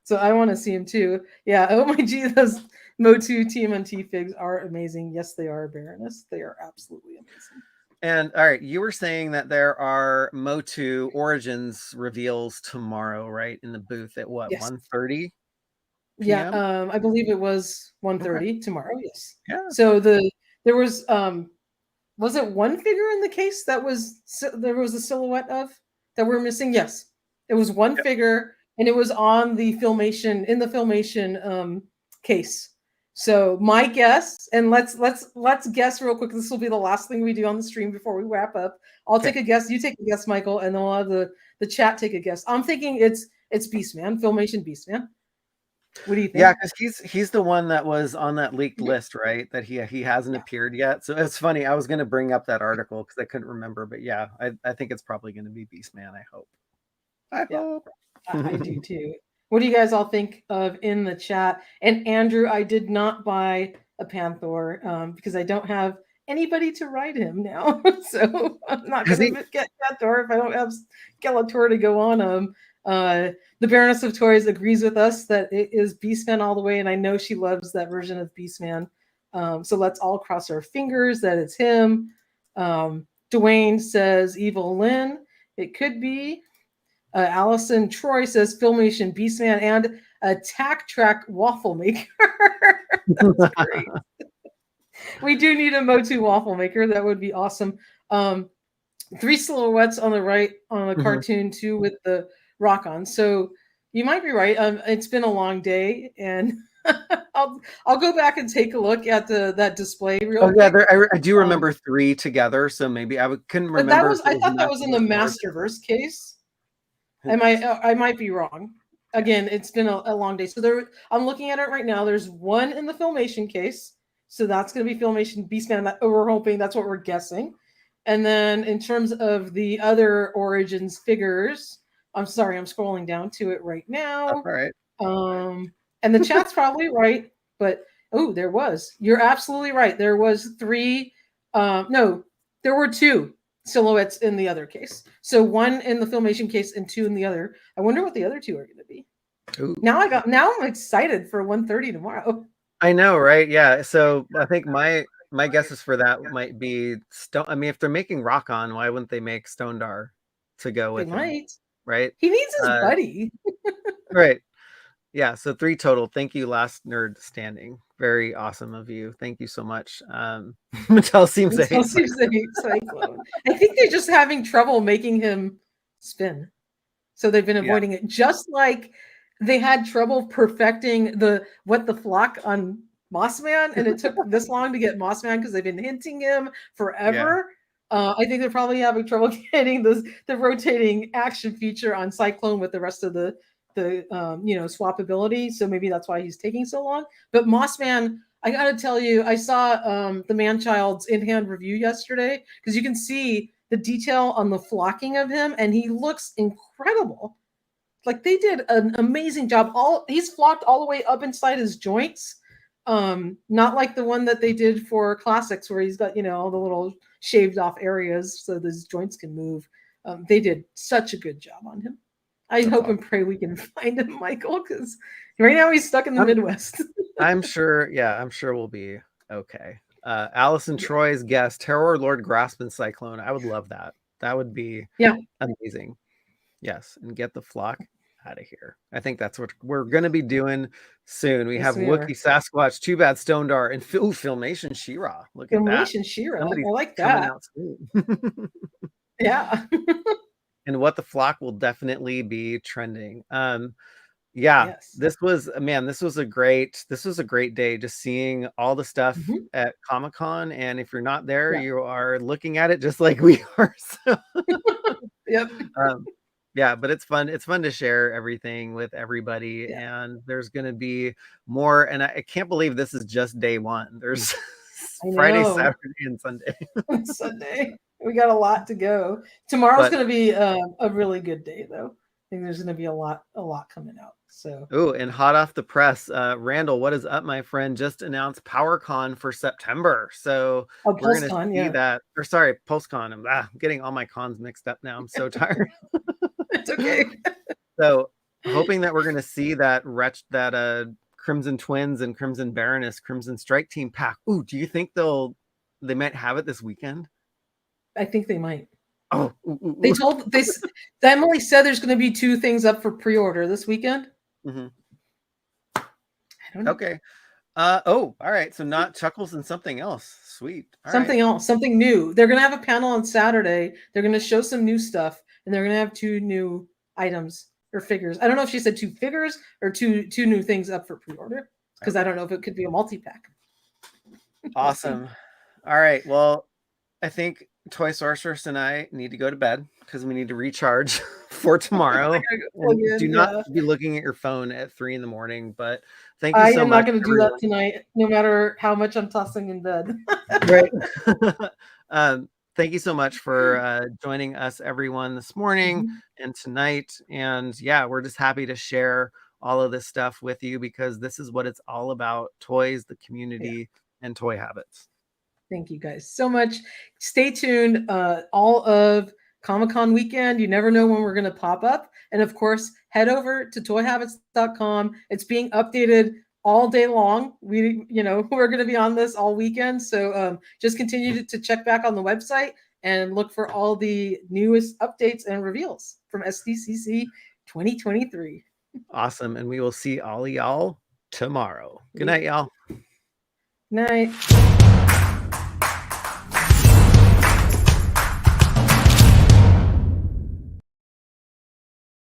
so I want to see him too. Yeah. Oh my gee, those MOTU TMNT figs are amazing. Yes, they are, Baroness. They are absolutely amazing. And all right, you were saying that there are MOTU Origins reveals tomorrow, right? In the booth at what, 1:30? Yeah, I believe it was 1:30 tomorrow. Yes. Yeah. So there was it one figure in the case that there was a silhouette of that we're missing? Yes, it was one figure, and it was on the Filmation case. So my guess, and let's guess real quick. This will be the last thing we do on the stream before we wrap up. I'll take a guess. You take a guess, Michael, and then we'll have the chat take a guess. I'm thinking it's Beastman, Filmation Beastman. What do you think? Yeah, because he's the one that was on that leaked list, right? That he hasn't appeared yet. So it's funny. I was going to bring up that article because I couldn't remember, but yeah, I think it's probably going to be Beastman. I hope. I hope. I do too. What do you guys all think of in the chat? And Andrew, I did not buy a Panther because I don't have anybody to ride him now. So I'm not going to get Panther if I don't have Skeletor to go on him. The Baroness of Toys agrees with us that it is Beastman all the way, and I know she loves that version of Beastman. So let's all cross our fingers that it's him. Dwayne says Evil Lynn. It could be. Allison Troy says Filmation Beastman and a Tack Track Waffle Maker. That's great. We do need a MOTU waffle maker. That would be awesome. 3 silhouettes on the right on the cartoon, 2 with the rock on. So you might be right. It's been a long day, and I'll go back and take a look at that display real quick. Yeah, I do remember 3 together. So maybe couldn't remember. I thought that was in the Masterverse case. I might be wrong. Again, it's been a long day. So I'm looking at it right now. There's 1 in the Filmation case. So that's going to be Filmation Beastman. We're hoping that's what we're guessing. And then in terms of the other Origins figures, I'm sorry, I'm scrolling down to it right now. All right. And the chat's probably right, but you're absolutely right. There was 3. No, there were 2 silhouettes in the other case. So 1 in the Filmation case and 2 in the other. I wonder what the other 2 are going to be. Ooh. Now I'm excited for 1:30 tomorrow. I know, right? Yeah. So I think my my guess is for that might be Stone. I mean, if they're making Rock On, why wouldn't they make Stondar to go They with him? might. Right? He needs his buddy. Right. Yeah, so 3 total. Thank you, last nerd standing. Very awesome of you. Thank you so much. Mattel seems to hate Cyclone. I think they're just having trouble making him spin. So they've been avoiding it. Just like they had trouble perfecting the flock on Mossman, and it took this long to get Mossman because they've been hinting him forever. I think they're probably having trouble getting the rotating action feature on Cyclone with the rest of the swappability. So maybe that's why he's taking so long. But Mossman, I gotta tell you, I saw the Manchild's in-hand review yesterday, because you can see the detail on the flocking of him, and he looks incredible. Like, they did an amazing job. He's flocked all the way up inside his joints. Not like the one that they did for Classics, where he's got, all the little shaved off areas so his joints can move. They did such a good job on him. I hope and pray we can find him, Michael, because right now he's stuck in the Midwest. I'm sure we'll be okay. Allison Troy's guest, Terror Lord Graspin Cyclone. I would love that. That would be amazing. Yes, and get the flock out of here. I think that's what we're going to be doing soon. We have Wookiee, Sasquatch, Too Bad, Stondar, and Filmation She-Ra. Look at that. Filmation She-Ra. Somebody's I like that. Out soon. Yeah. And What the Flock will definitely be trending. This was a great day, just seeing all the stuff at Comic-Con. And if you're not there, you are looking at it just like we are. So yep. But it's fun to share everything with everybody, and there's going to be more. And I can't believe this is just day one. There's Friday, Saturday, and Sunday. Sunday. We got a lot to go. Tomorrow's going to be a really good day, though. I think there's going to be a lot coming out. So. Oh, and hot off the press, Randall, what is up, my friend? Just announced PowerCon for September. So we're going to see that. Or sorry, PostCon. I'm getting all my cons mixed up now. I'm so tired. It's okay. So hoping that we're going to see that Crimson Twins and Crimson Baroness, Crimson Strike Team pack. Ooh, do you think they might have it this weekend? I think they might. Oh, Emily said there's going to be 2 things up for pre-order this weekend. Mm-hmm. I don't know. Okay. All right. So not Chuckles and something else. Sweet. Something else, something new. They're going to have a panel on Saturday. They're going to show some new stuff, and they're going to have 2 new items or figures. I don't know if she said 2 figures or two new things up for pre-order, because I don't know if it could be a multi-pack. Awesome. All right. Well, I think Toy Sorceress and I need to go to bed because we need to recharge for tomorrow. Do not be looking at your phone at 3 a.m. But thank you so much. I am not going to do that tonight, no matter how much I'm tossing in bed. Right. Thank you so much for joining us, everyone, this morning and tonight. And we're just happy to share all of this stuff with you, because this is what it's all about: toys, the community, and toy habits. Thank you guys so much. Stay tuned all of Comic-Con weekend. You never know when we're going to pop up. And of course, head over to toyhabits.com. It's being updated all day long. We're going to be on this all weekend. So just continue to check back on the website and look for all the newest updates and reveals from SDCC 2023. Awesome. And we will see all y'all tomorrow. Good night, y'all. Night.